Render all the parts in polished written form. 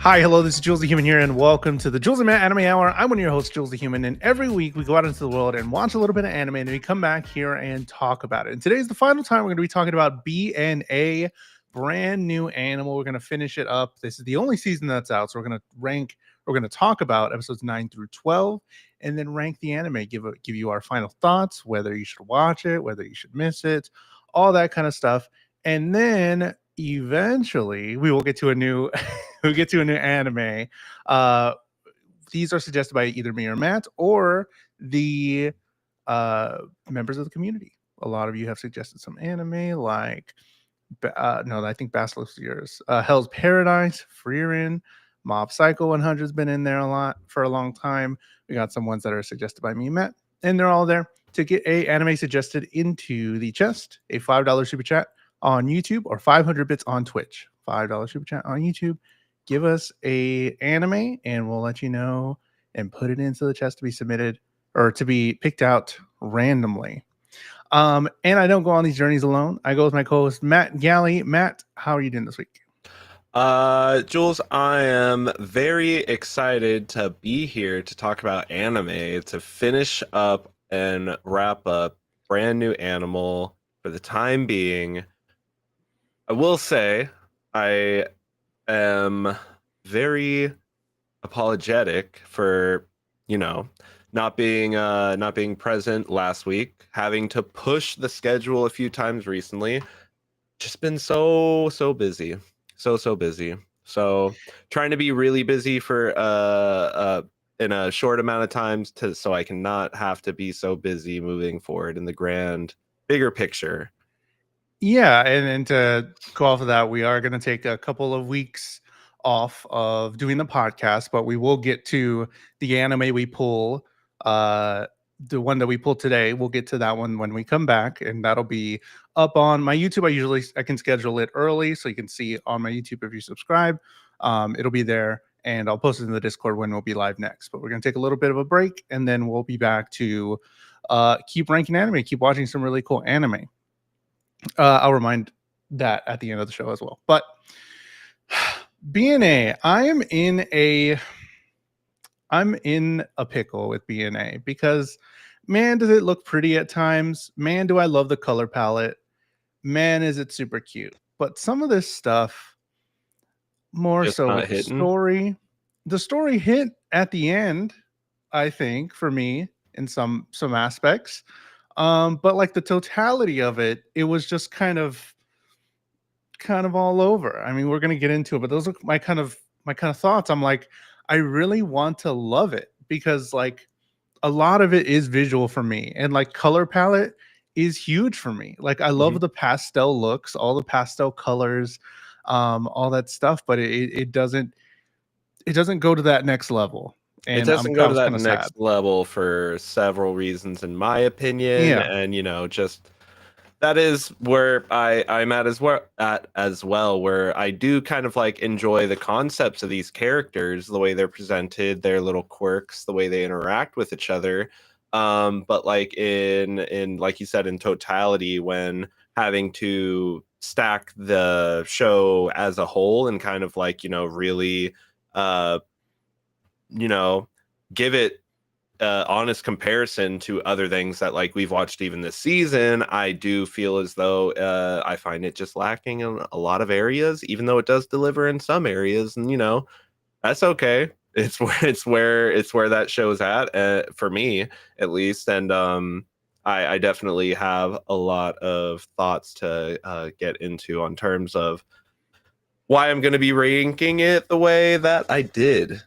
Hi, hello, this is Jules the Human here, and welcome to the Jules the Man Anime Hour. I'm one of your hosts, Jules the Human, and every week we go out into the world and watch a little bit of anime, and we come back here and talk about it. And today's the final time we're going to be talking about BNA, brand new animal. We're going to finish it up. This is the only season that's out, so we're going to talk about episodes 9 through 12, and then rank the anime, give you our final thoughts, whether you should watch it, whether you should miss it, all that kind of stuff. And then eventually we will get to a new anime. uh these are suggested by either me or Matt or the members of the community. A lot of you have suggested some anime like no, I think Basilisk's yours. Hell's Paradise, Frieren, Mob Psycho 100 has been in there a lot for a long time. We got some ones that are suggested by me and Matt, and they're all there. To get a anime suggested into the chest, a $5 super chat on YouTube or 500 bits on Twitch. $5 super chat on YouTube. Give us a anime and we'll let you know and put it into the chest to be submitted or to be picked out randomly. And I don't go on these journeys alone. I go with my co-host Matt Galley. Matt, how are you doing this week? Jules, I am very excited to be here to talk about anime, to finish up and wrap up brand new Animal for the time being. I will say I am very apologetic for, not being present last week, having to push the schedule a few times recently. Just been so busy. So busy. So trying to be really busy for in a short amount of times so I can not have to be so busy moving forward in the grand bigger picture. Yeah, and to go off of that, we are going to take a couple of weeks off of doing the podcast, but we will get to the anime we pull. The one that we pulled today, we'll get to that one when we come back, and that'll be up on my YouTube. I can schedule it early, so you can see on my YouTube if you subscribe. It'll be there, and I'll post it in the Discord when we'll be live next. But we're going to take a little bit of a break, and then we'll be back to keep ranking anime, keep watching some really cool anime. I'll remind that at the end of the show as well. But BNA, I'm in a pickle with BNA because man, does it look pretty at times. Man, do I love the color palette. Man, is it super cute. But some of this stuff, more Just so not with the hitting. story. The story hit at the end, I think, for me in some aspects. But like the totality of it, it was just kind of all over. I mean, we're gonna get into it, but those are my kind of thoughts. I'm like, I really want to love it because like a lot of it is visual for me, and like color palette is huge for me. Like I love the pastel looks, all the pastel colors, all that stuff, but it doesn't go to that next level. It And doesn't I go to was that kind of sad. next level for several reasons, in my opinion, Yeah. and just that is where I'm at as well, where I do kind of like enjoy the concepts of these characters, the way they're presented, their little quirks, the way they interact with each other. But like in like you said, in totality, when having to stack the show as a whole and kind of like, really uh you know give it honest comparison to other things that like we've watched even this season, I do feel as though I find it just lacking in a lot of areas, even though it does deliver in some areas, and that's okay. It's where that show's at, for me at least, and I definitely have a lot of thoughts to get into on terms of why I'm going to be ranking it the way that I did.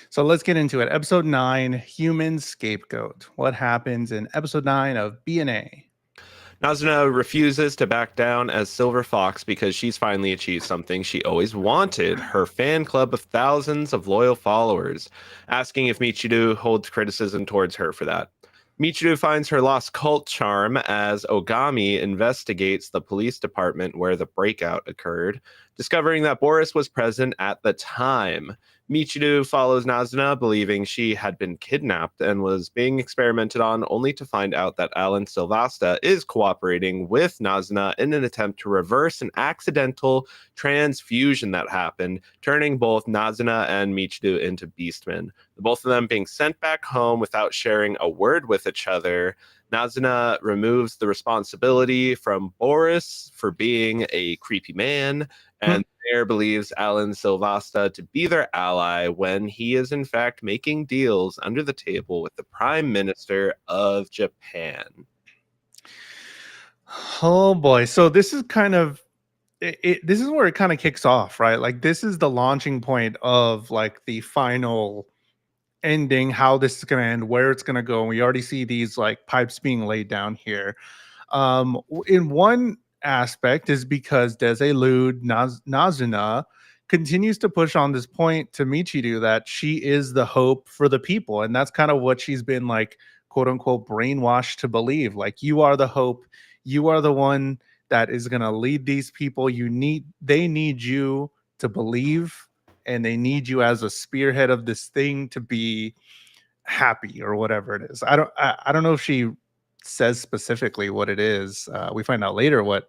So let's get into it. Episode 9, Human Scapegoat. What happens in episode 9 of BNA? Nazuna refuses to back down as Silver Fox because she's finally achieved something she always wanted, her fan club of thousands of loyal followers, asking if Michiru holds criticism towards her for that. Michiru finds her lost cult charm as Ogami investigates the police department where the breakout occurred. discovering that Boris was present at the time. Michiru follows Nazuna, believing she had been kidnapped and was being experimented on, only to find out that Alan Silvasta is cooperating with Nazuna in an attempt to reverse an accidental transfusion that happened, turning both Nazuna and Michiru into beastmen. Both of them being sent back home without sharing a word with each other. Nazuna removes the responsibility from Boris for being a creepy man, and Mayor believes Alan Silvasta to be their ally when he is in fact making deals under the table with the Prime Minister of Japan. Oh boy. So this is kind of this is where it kind of kicks off, right? Like this is the launching point of like the final ending, how this is going to end, where it's going to go. And we already see these like pipes being laid down here. In one aspect is because Desilude Nazuna continues to push on this point to Michiru that she is the hope for the people. And that's kind of what she's been like, quote unquote, brainwashed to believe. Like, you are the hope. You are the one that is going to lead these people. They need you to believe, and they need you as a spearhead of this thing to be happy or whatever it is. I don't know if she says specifically what it is. We find out later what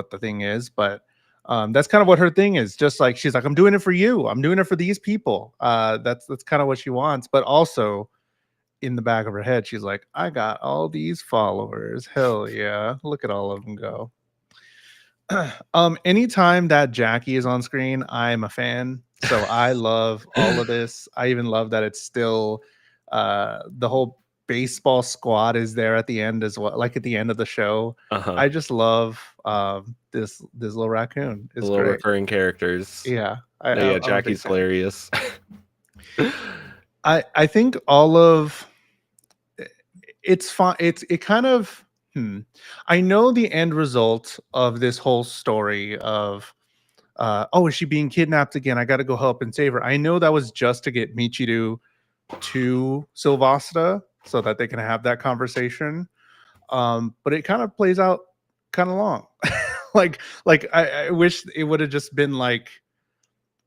the thing is, but that's kind of what her thing is. Just like she's like, I'm doing it for you. I'm doing it for these people. That's kind of what she wants. But also in the back of her head, she's like, I got all these followers. Hell yeah. Look at all of them go. Anytime that Jackie is on screen, I'm a fan. So I love all of this. I even love that it's still the whole baseball squad is there at the end as well, like at the end of the show. I just love this little raccoon. It's the little great. recurring characters. Yeah. Jackie's hilarious. I think all of it's fine. It kind of I know the end result of this whole story of oh, is she being kidnapped again? I got to go help and save her. I know that was just to get Michiru to Silvasta so that they can have that conversation. But it kind of plays out kind of long. like I wish it would have just been like,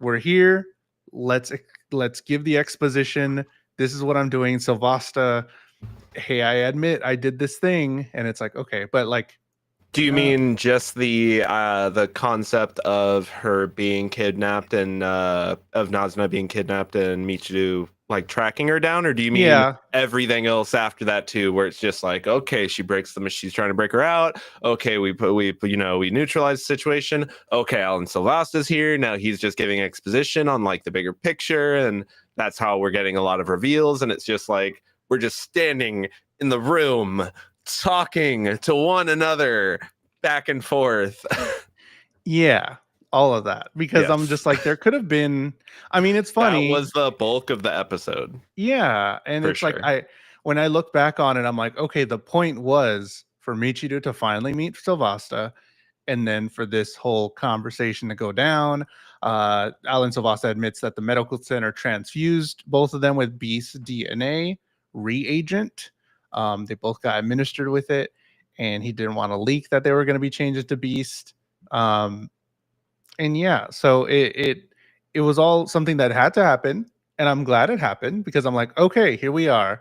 we're here. Let's give the exposition. This is what I'm doing. Silvasta, hey, I admit I did this thing, and it's like, okay, but like, do you mean just the concept of her being kidnapped and of Nazuna being kidnapped and Michiru like tracking her down, or do you mean everything else after that too, where it's just like, okay, she breaks the she's trying to break her out, okay, we neutralize the situation, okay, Alan Silvasta's here now, he's just giving exposition on like the bigger picture, and that's how we're getting a lot of reveals, and it's just like we're just standing in the room talking to one another back and forth. Yeah, all of that, because I'm just like, there could have been, I mean, it's funny, that was the bulk of the episode. Yeah, and it's like, when I look back on it, I'm like, okay, the point was for Michiru to finally meet Silvasta, and then for this whole conversation to go down. Alan Silvasta admits that the medical center transfused both of them with Beast's DNA reagent. They both got administered with it, and he didn't want to leak that they were going to be changes to Beast. And yeah, so it was all something that had to happen, and I'm glad it happened, because I'm like, okay, here we are.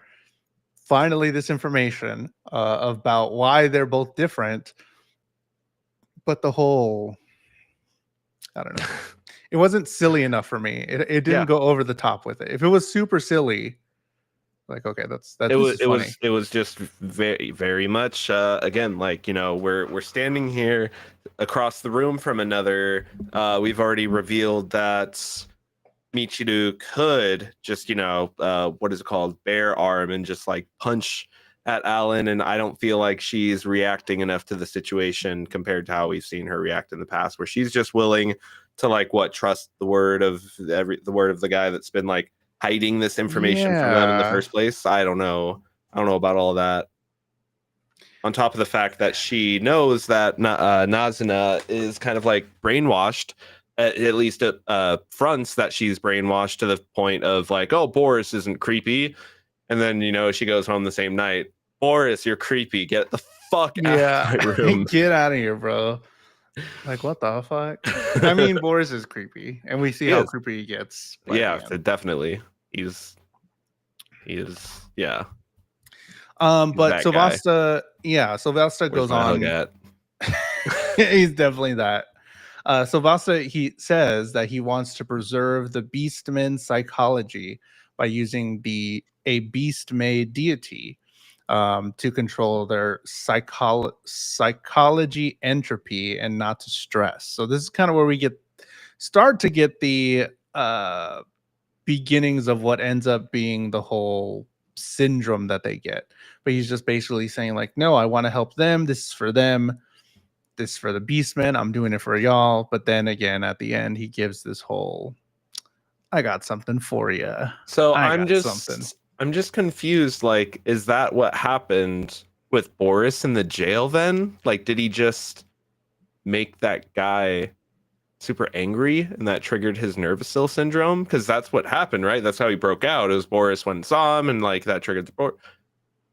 Finally, this information about why they're both different. But the whole, I don't know, it wasn't silly enough for me. It didn't go over the top with it. If it was super silly, like, okay, it was just very, very much again, like, we're standing here across the room from another. We've already revealed that Michiru could just what is it called, bare arm, and just like punch at Alan, and I don't feel like she's reacting enough to the situation compared to how we've seen her react in the past, where she's just willing to like trust the word of the guy that's been like hiding this information from them in the first place. I don't know about all of that. On top of the fact that she knows that Nazuna is kind of like brainwashed, at least at fronts that she's brainwashed to the point of like, oh, Boris isn't creepy. And then, she goes home the same night. Boris, you're creepy. Get the fuck out of my room. Get out of here, bro. Like, what the fuck? I mean, Boris is creepy, and we see He how is. creepy he gets by the Yeah, end. definitely. He is, yeah, he's But that guy. Sylvester Where's goes my hug on. at? He's definitely that. Sylvester, he says that he wants to preserve the beastman psychology by using a beast-made deity to control their psychology entropy and not to stress. So this is kind of where we start to get the beginnings of what ends up being the whole syndrome that they get. But he's just basically saying like, no, I want to help them. This is for them. This is for the Beastmen. I'm doing it for y'all. But then again, at the end, he gives this whole, I got something for you. So I got something. I'm just confused. Like, is that what happened with Boris in the jail then? Like, did he just make that guy super angry and that triggered his nervous cell syndrome? Because that's what happened, right? That's how he broke out. It was Boris went and saw him and like that triggered the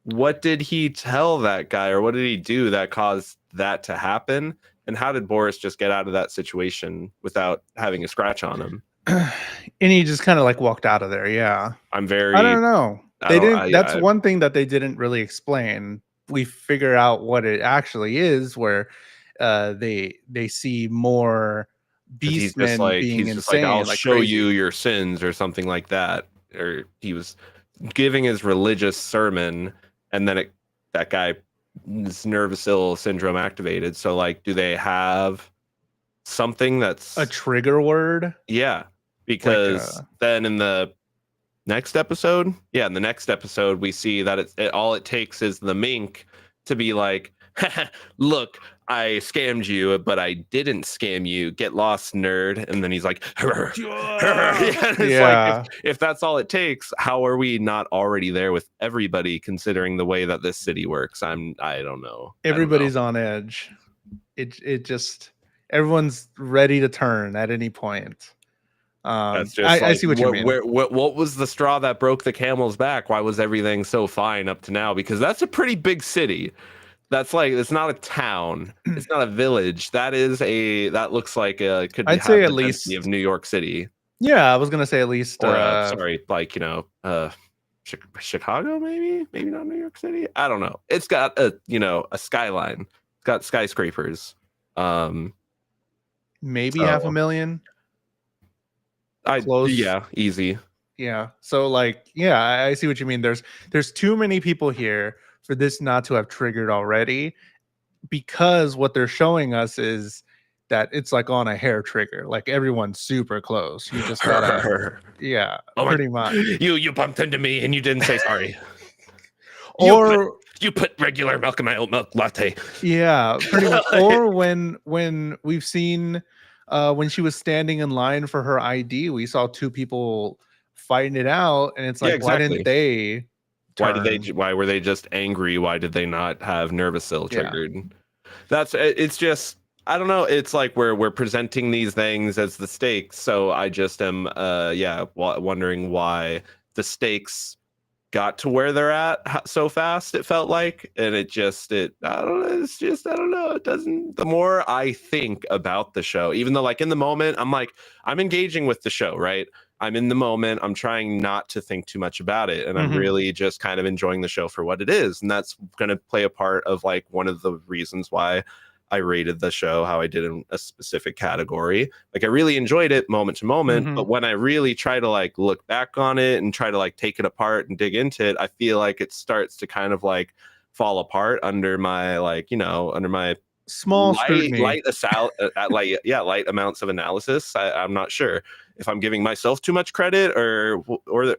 what did he tell that guy or what did he do that caused that to happen? And how did Boris just get out of that situation without having a scratch on him? And he just kind of like walked out of there. Yeah. I'm I don't very know. I They don't didn't. That's I one thing that they didn't really explain. We figure out what it actually is, where they see more because beastmen being he's just like I'll insane, like show you crazy. your sins or something like that, or he was giving his religious sermon and then that guy's nervous ill syndrome activated. So like do they have something that's A trigger word, yeah, like because then in the next episode, in the next episode we see that all it takes is the mink to be like, look, I scammed you, but I didn't scam you. Get lost, nerd. And then he's like, it's like yeah. if that's all it takes, how are we not already there with everybody considering the way that this city works? I don't know. I don't know. Everybody's on edge. It just everyone's ready to turn at any point. That's just I like see what you mean. what was the straw that broke the camel's back? Why was everything so fine up to now? Because that's a pretty big city. That's like it's not a town. It's not a village. That looks like could I'd say have at the density of least, New York City yeah, I was gonna say at least or sorry, like Chicago maybe not New York City. I don't know. It's got a skyline. It's got skyscrapers. maybe half a So million. I Close. yeah, easy. Yeah. So like, yeah, I see what you mean. There's too many people here for this not to have triggered already, because what they're showing us is that it's like on a hair trigger. Like everyone's super close. You just gotta, yeah, Oh my! pretty much. You bumped into me and you didn't say sorry. Or you put regular milk in my oat milk latte. yeah, pretty much. Or when we've seen when she was standing in line for her ID, we saw two people fighting it out, and it's Yeah, like, why didn't exactly. they turn? Why were they just angry? Why did they not have nervous cell Yeah. triggered? It's just I don't know. It's like we're presenting these things as the stakes. So I just am wondering why the stakes got to where they're at so fast. It felt like, and it I don't know. It's just I don't know. It doesn't. The more I think about the show, even though like in the moment I'm like I'm engaging with the show, right? I'm in the moment. I'm trying not to think too much about it. And I'm Mhm. really just kind of enjoying the show for what it is. And that's going to play a part of like one of the reasons why I rated the show how I did in a specific category. Like I really enjoyed it moment to moment. Mhm. But when I really try to like look back on it and try to like take it apart and dig into it, I feel like it starts to kind of like fall apart under my like, under my Small scrutiny. light amounts of analysis. I'm not sure if I'm giving myself too much credit or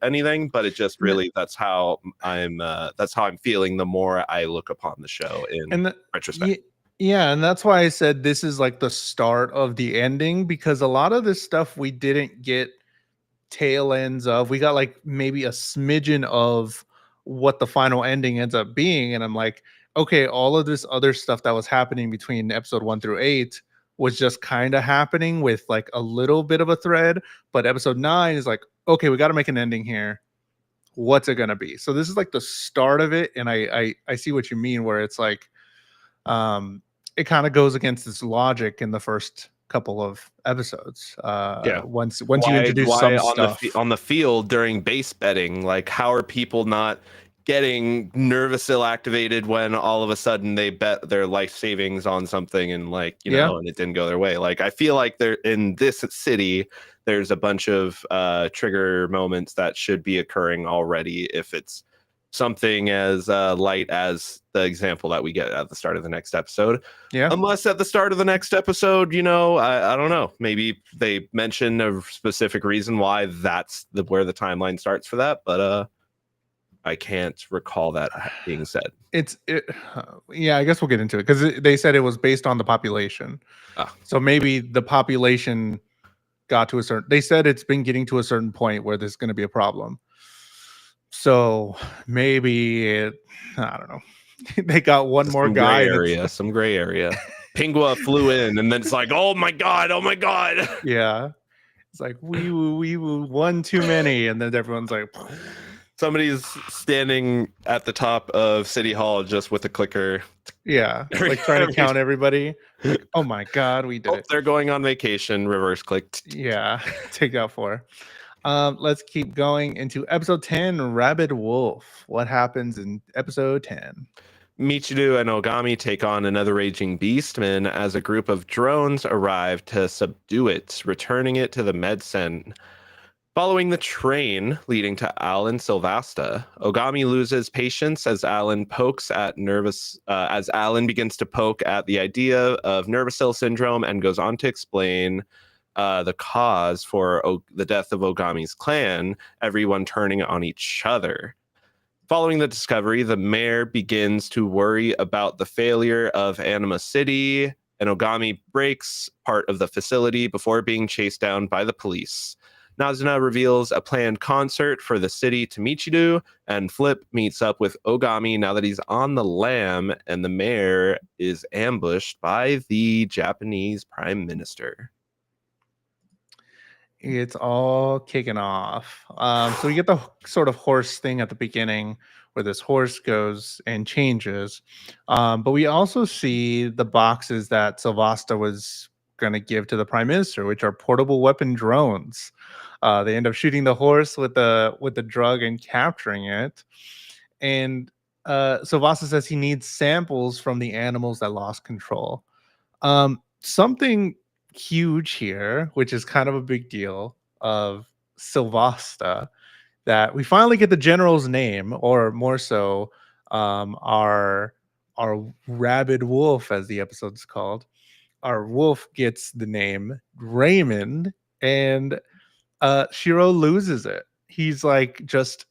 anything, but it just N- really that's how I'm feeling the more I look upon the show in And the, retrospect. yeah, and that's why I said this is like the start of the ending, because a lot of this stuff we didn't get tail ends of. We got like maybe a smidgen of what the final ending ends up being, and I'm like, okay, all of this other stuff that was happening between episode 1 through 8 was just kind of happening with like a little bit of a thread, but episode 9 is like, okay, we got to make an ending here. What's it gonna be? So this is like the start of it, and I see what you mean, where it's like, um it kind of goes against its logic in the first couple of episodes. Yeah. Once you introduce Why some on stuff. on the field during base betting, like how are people not getting nervously activated when all of a sudden they bet their life savings on something and like, you Yeah. know, and it didn't go their way. Like I feel like there in this city there's a bunch of trigger moments that should be occurring already if it's something as light as the example that we get at the start of the next episode. Yeah. Unless at the start of the next episode, you know, I don't know, maybe they mention a specific reason why that's where the timeline starts for that, but I can't recall that being said. Yeah, I guess we'll get into it because they said it was based on the population. Ah. So maybe the population got to a certain, they said it's been getting to a certain point where there's going to be a problem. So maybe I don't know. They got one more Some gray guy area, some gray area. Pingua flew in and then it's like, oh my god, yeah. It's like we one too many, and then everyone's like, somebody's standing at the top of City Hall just with a clicker. Yeah, like trying to count everybody. Like, oh my god, we did it. They're going on vacation. Reverse clicked. Yeah, take out 4. Let's keep going into episode 10, Rabid Wolf. What happens in episode 10? Michiru and Ogami take on another raging beastman as a group of drones arrive to subdue it, returning it to the Medsen. Following the train leading to Alan Silvasta, Ogami loses patience as Alan begins to poke at the idea of nervous syndrome and goes on to explain the cause for the death of Ogami's clan, everyone turning on each other. Following the discovery, the mayor begins to worry about the failure of Anima City, and Ogami breaks part of the facility before being chased down by the police. Nazuna reveals a planned concert for the city to Michiru, and Flip meets up with Ogami now that he's on the lam, and the mayor is ambushed by the Japanese prime minister. It's all kicking off. So we get the sort of horse thing at the beginning where this horse goes and changes. But we also see the boxes that Sylvasta was going to give to the prime minister, which are portable weapon drones. They end up shooting the horse with the drug and capturing it. And Sylvasta says he needs samples from the animals that lost control. Something huge here, which is kind of a big deal, of Sylvasta, that we finally get the general's name, or more so, our rabid wolf, as the episode's called. Our wolf gets the name Raymond, and Shiro loses it. He's like, just,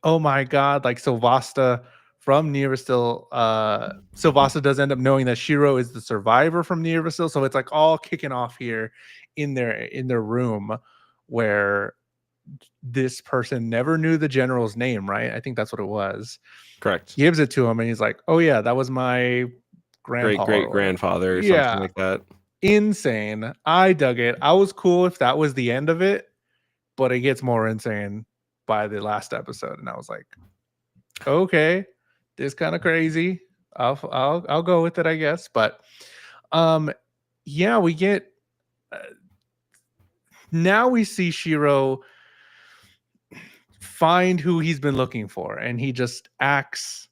oh my god, like Sylvasta from Nearvastil, Sylvasta does end up knowing that Shiro is the survivor from Nearvastil, so it's like all kicking off here in their room where this person never knew the general's name, right? I think that's what it was. Correct. Gives it to him and he's like, oh yeah, that was my grandpa, great grandfather, or yeah, something like that. Insane. I dug it. I was cool if that was the end of it, but it gets more insane by the last episode, and I was like, okay, this kind of crazy. I'll go with it, I guess. But yeah, we get now we see Shiro find who he's been looking for, and he just acts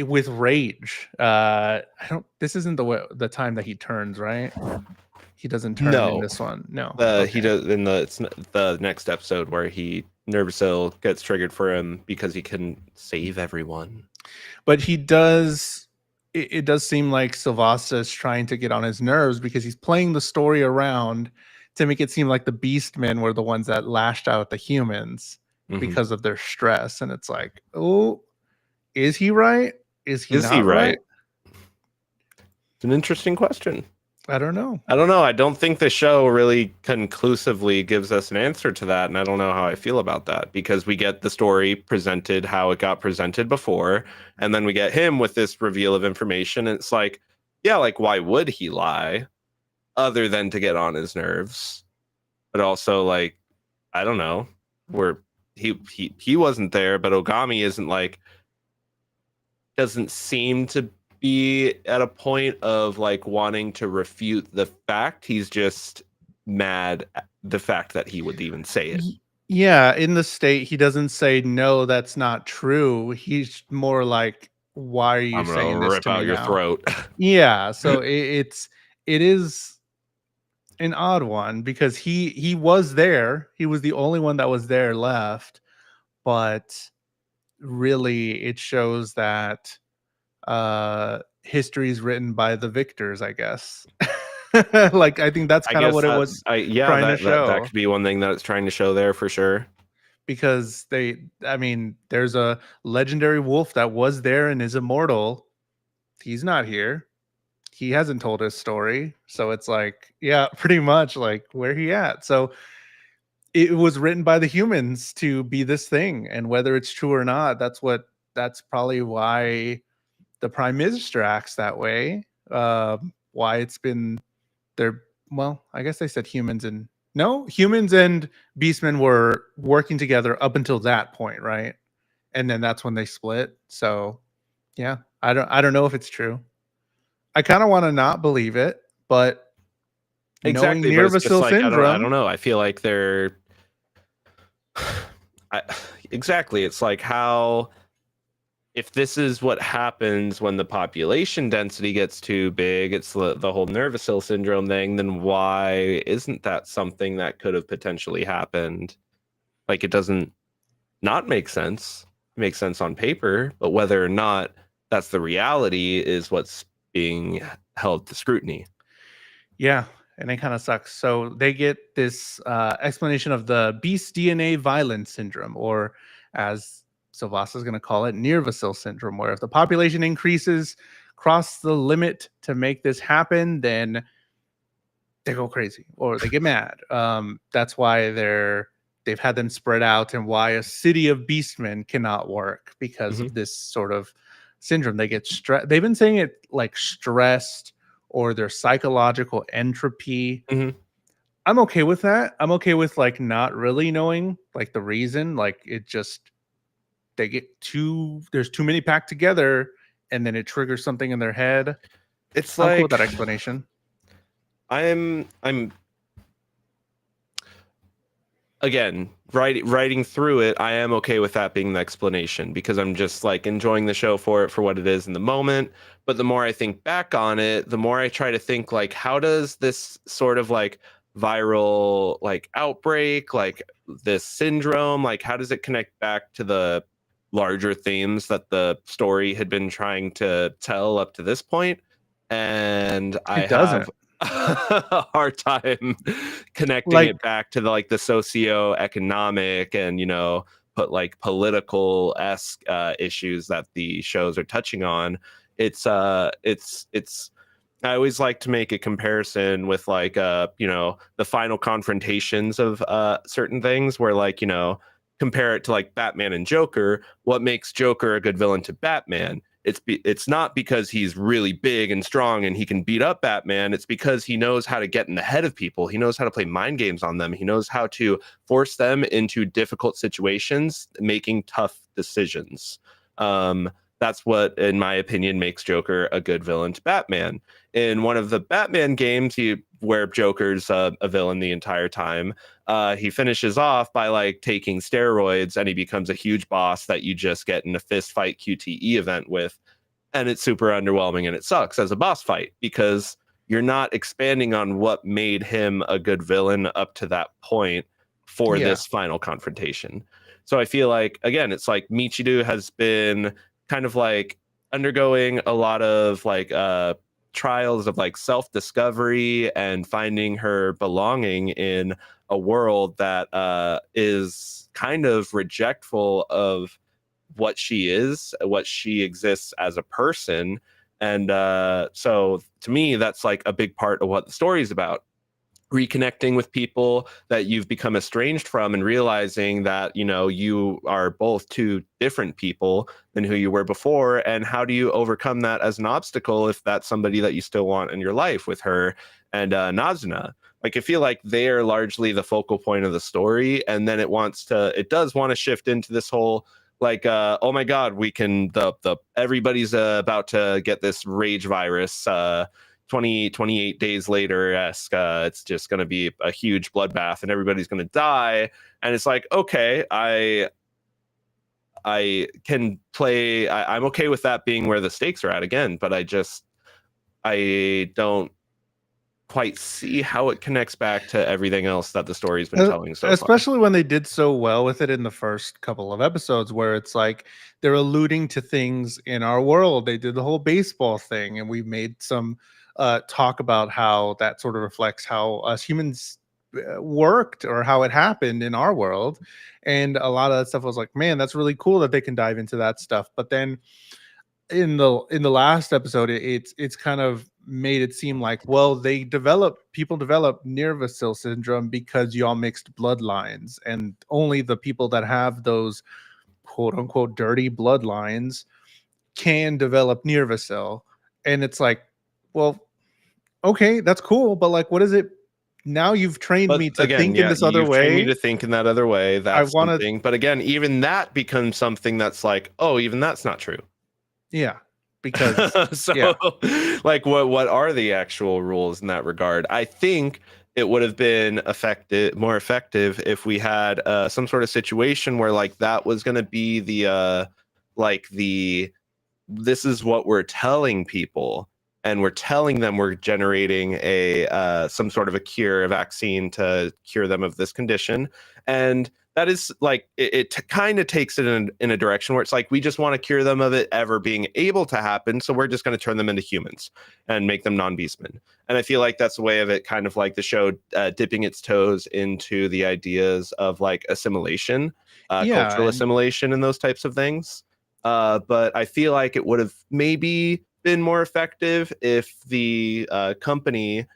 with rage. I don't. This isn't the time that he turns, right? He doesn't turn in this one. No, he does in the next episode where he Nervousil gets triggered for him because he can save everyone. But he does. It does seem like Sylvasta is trying to get on his nerves because he's playing the story around to make it seem like the Beastmen were the ones that lashed out at the humans because of their stress, and it's like, oh, is he right? Is he not right? It's an interesting question. I don't know. I don't think the show really conclusively gives us an answer to that, and I don't know how I feel about that, because we get the story presented how it got presented before, and then we get him with this reveal of information, and it's like, yeah, like, why would he lie other than to get on his nerves? But also, like, I don't know, where he wasn't there, but Ogami isn't, like, doesn't seem to be at a point of like wanting to refute the fact. He's just mad at the fact that he would even say it. Yeah, in the state, he doesn't say, no, that's not true. He's more like, why are you I'm gonna saying this rip to me out your now? throat. Yeah, so it is an odd one because he was there. He was the only one that was there left, but really it shows that history is written by the victors, I guess. Like I think that's I kind of guess what it that was yeah, trying to that show could be one thing that it's trying to show there for sure. because I mean, there's a legendary wolf that was there and is immortal. He's not here. He hasn't told his story. So it's like, yeah, pretty much like where he at. So it was written by the humans to be this thing. And whether it's true or not, that's probably why the prime minister acts that way. Why it's been there. Well, I guess they said humans and no, humans and beastmen were working together up until that point, right? And then that's when they split. So yeah, I don't know if it's true. I kind of want to not believe it, but knowing Exactly, but it's just Nervacil like I don't syndrome, know. I feel like they're I, exactly. It's like how if this is what happens when the population density gets too big, it's the whole Nervacil syndrome thing, then why isn't that something that could have potentially happened? Like it doesn't not make sense. It makes sense on paper, but whether or not that's the reality is what's being held to scrutiny. yeah, and it kind of sucks. So they get this explanation of the beast DNA violence syndrome, or as Sylvasa is going to call it, Nervacil syndrome, where if the population increases, cross the limit to make this happen, then they go crazy or they get mad. That's why they've had them spread out, and why a city of beastmen cannot work because Mhm. of this sort of syndrome. They get stressed. They've been saying it like stressed or their psychological entropy. Mhm. I'm okay with that. I'm okay with like not really knowing like the reason. Like it just they get too there's too many packed together, and then it triggers something in their head. It's I'm cool with like that explanation. I'm again writing through it. I am okay with that being the explanation because I'm just like enjoying the show for it for what it is in the moment. But the more I think back on it, the more I try to think like how does this sort of like viral like outbreak, like this syndrome, like how does it connect back to the larger themes that the story had been trying to tell up to this point? And I It have doesn't. a hard time connecting Like it back to the like the socio-economic and put like political esque issues that the shows are touching on. It's I always like to make a comparison with like the final confrontations of certain things where like compare it to like Batman and Joker. What makes Joker a good villain to Batman? It's not because he's really big and strong and he can beat up Batman. It's because he knows how to get in the head of people. He knows how to play mind games on them. He knows how to force them into difficult situations, making tough decisions. That's what, in my opinion, makes Joker a good villain to Batman. In one of the Batman games, where Joker's a villain the entire time, he finishes off by like taking steroids and he becomes a huge boss that you just get in a fist fight QTE event with. And it's super underwhelming and it sucks as a boss fight because you're not expanding on what made him a good villain up to that point for yeah. this final confrontation. So I feel like, again, it's like Michiru has been kind of like undergoing a lot of like trials of like self-discovery and finding her belonging in a world that is kind of rejectful of what she is, what she exists as a person. And so to me, that's like a big part of what the story is about. Reconnecting with people that you've become estranged from and realizing that you are both two different people than who you were before, and how do you overcome that as an obstacle if that's somebody that you still want in your life, with her and Nazuna. Like I feel like they are largely the focal point of the story, and then it does want to shift into this whole like oh my god, we can the everybody's about to get this rage virus 28 days later it's just going to be a huge bloodbath and everybody's going to die. And it's like, okay, I can play. I'm okay with that being where the stakes are at again, but I don't quite see how it connects back to everything else that the story's been telling so far. Especially when they did so well with it in the first couple of episodes, where it's like they're alluding to things in our world. They did the whole baseball thing, and we made some talk about how that sort of reflects how us humans worked or how it happened in our world. And a lot of that stuff was like, man, that's really cool that they can dive into that stuff. But then in the last episode, it's kind of made it seem like, well, people develop Nervacil syndrome because y'all mixed bloodlines, and only the people that have those quote unquote dirty bloodlines can develop Nervacil. And it's like, well, okay, that's cool, but like, what is it? Now you've trained me to think in this other you've trained me way. to think in that other way. That's wanna something. But again, even that becomes something that's like, oh, even that's not true. Yeah, because So yeah. like what are the actual rules in that regard? I think it would have been more effective if we had some sort of situation where like that was going to be the this is what we're telling people, and we're telling them we're generating a some sort of a cure, a vaccine to cure them of this condition. And that is like it kind of takes it in a direction where it's like we just want to cure them of it ever being able to happen, so we're just going to turn them into humans and make them non-beastmen. And I feel like that's a way of it, kind of like the show dipping its toes into the ideas of like assimilation, cultural assimilation, and those types of things. But I feel like it would have maybe been more effective if the company,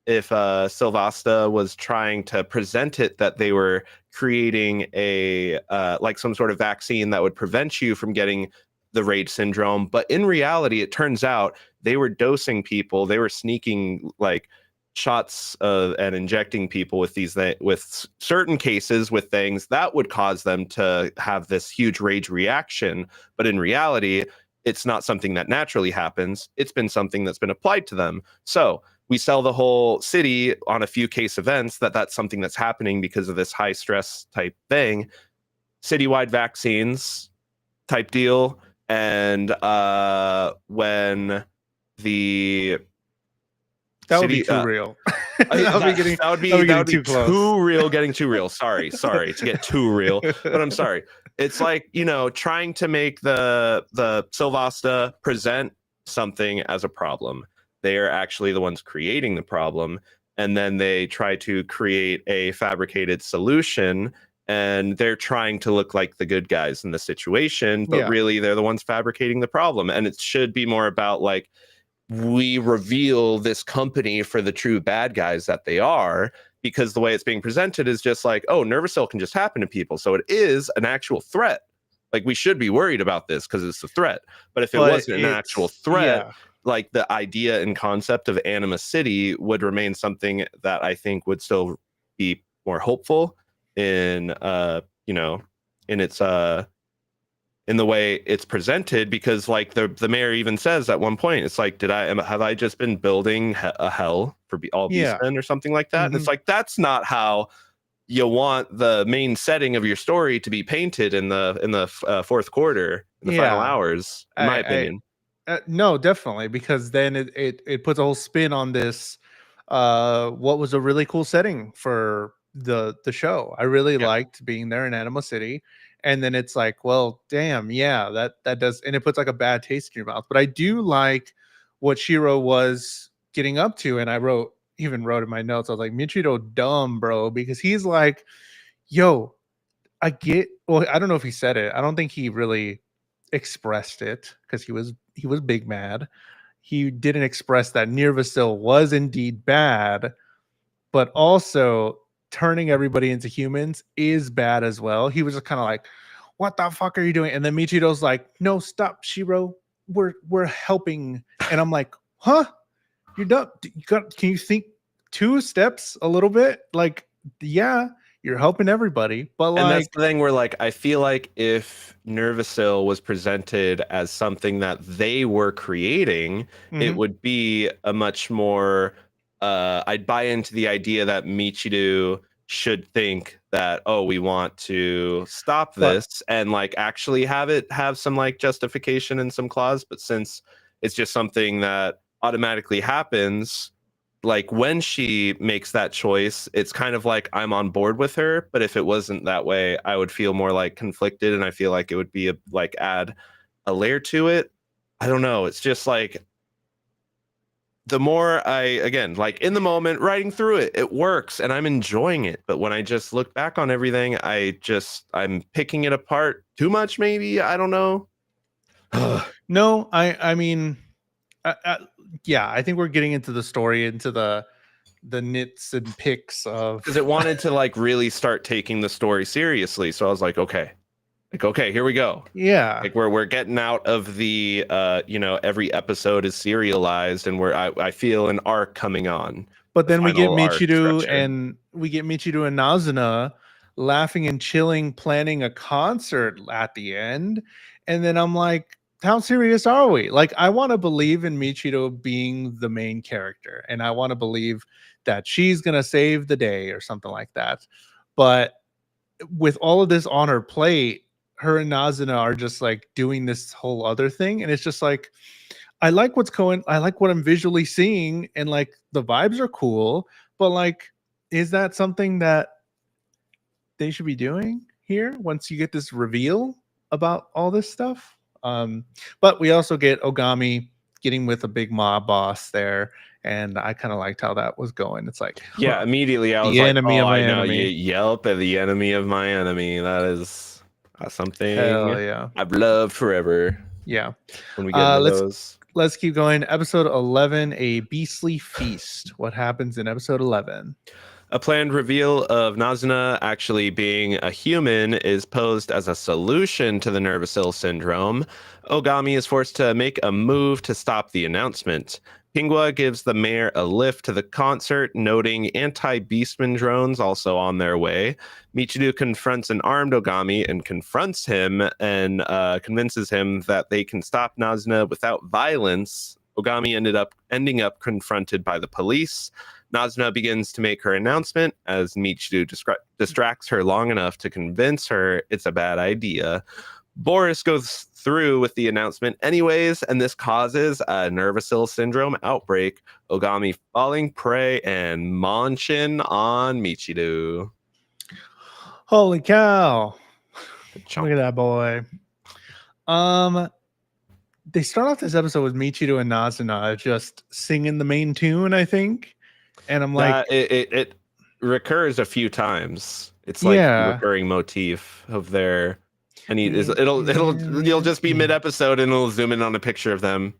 if Silvasta was trying to present it that they were creating a like some sort of vaccine that would prevent you from getting the rage syndrome. But in reality, it turns out they were dosing people. They were sneaking like shots and injecting people with with certain cases with things that would cause them to have this huge rage reaction. But in reality, it's not something that naturally happens. It's been something that's been applied to them. So we sell the whole city on a few case events that's something that's happening because of this high stress type thing. Citywide vaccines type deal. And when the that would be too real. That would be too real, getting too real. Sorry to get too real, but I'm sorry. It's like, you know, trying to make the Silvasta present something as a problem. They are actually the ones creating the problem, and then they try to create a fabricated solution, and they're trying to look like the good guys in the situation, but really they're the ones fabricating the problem. And it should be more about like, we reveal this company for the true bad guys that they are, because the way it's being presented is just like, oh, Nervacil can just happen to people. So it is an actual threat. Like, we should be worried about this because it's a threat. But if it wasn't an actual threat, like the idea and concept of Anima City would remain something that I think would still be more hopeful in, you know, in its in the way it's presented, because like the mayor even says at one point, it's like, have I just been building a hell for all beastmen or something like that? And it's like, that's not how you want the main setting of your story to be painted in the fourth quarter, in the final hours, in my opinion. No, definitely, because then it puts a whole spin on this. What was a really cool setting for the show. I really liked being there in Anima City. And then it's like, well, damn, that does, and it puts like a bad taste in your mouth. But I do like what Shiro was getting up to, and I even wrote in my notes, I was like, Michiro dumb, bro, because he's like, yo, I don't know if he said it. I don't think he really expressed it because he was big mad. He didn't express that Nervacil was indeed bad, but also turning everybody into humans is bad as well. He was just kind of like, what the fuck are you doing? And then Michiro's like, no, stop, Shiro. We're helping. And I'm like, huh? You're done. Can you think 2 steps a little bit? Like, yeah, you're helping everybody, but And that's like, the thing where, like, I feel like if Nervasil was presented as something that they were creating, it mhm, would be a much more, I'd buy into the idea that Michiru should think that, oh, we want to stop but this and like actually have some like justification and some clause. But since it's just something that automatically happens, like when she makes that choice, it's kind of like I'm on board with her. But if it wasn't that way, I would feel more like conflicted, and I feel like it would be like add a layer to it. I don't know. It's just like the more I, again, like in the moment writing through it, it works and I'm enjoying it. But when I just look back on everything, I'm picking it apart too much. Maybe I don't know. no, I mean, yeah, I think we're getting into the story, into the nits and picks of. Because it wanted to like really start taking the story seriously. So I was like, okay, here we go. Yeah, Like we're getting out of the every episode is serialized and I feel an arc coming on, but the then we get final arc Michiru structure. and Nazuna laughing and chilling, planning a concert at the end, and then I'm like, how serious are we? Like, I want to believe in Michiru being the main character, and I want to believe that she's gonna save the day or something like that. But with all of this on her plate, her and Nazuna are just like doing this whole other thing, and it's just like, I like what's going. I like what I'm visually seeing, and like the vibes are cool. But like, is that something that they should be doing here once you get this reveal about all this stuff? But we also get Ogami getting with a big mob boss there, and I kind of liked how that was going. It's like, Yeah, immediately I was the like, enemy oh, of my I know, enemy. Yelp and the enemy of my enemy. That is something Hell yeah, I've loved forever. yeah. When we get into Let's those. keep going. Episode 11, a beastly feast. What happens in episode 11? A planned reveal of Nazuna actually being a human is posed as a solution to the Nervasil syndrome. Ogami is forced to make a move to stop the announcement. Pingwa gives the mayor a lift to the concert, noting anti-beastman drones also on their way. Michiru confronts an armed Ogami and confronts him and convinces him that they can stop Nazuna without violence. Ogami ending up confronted by the police. Nazuna begins to make her announcement as Michiru distracts her long enough to convince her it's a bad idea. Boris goes through with the announcement anyways, and this causes a Nervasil syndrome outbreak, Ogami falling prey and munching on Michiru. Holy cow. Look Chomp. at that boy. They start off this episode with Michiru and Nazuna just singing the main tune, I think. And I'm like, That it recurs a few times. It's like a yeah. recurring motif of their, and Yeah, you'll just be mid episode and it'll zoom in on a picture of them.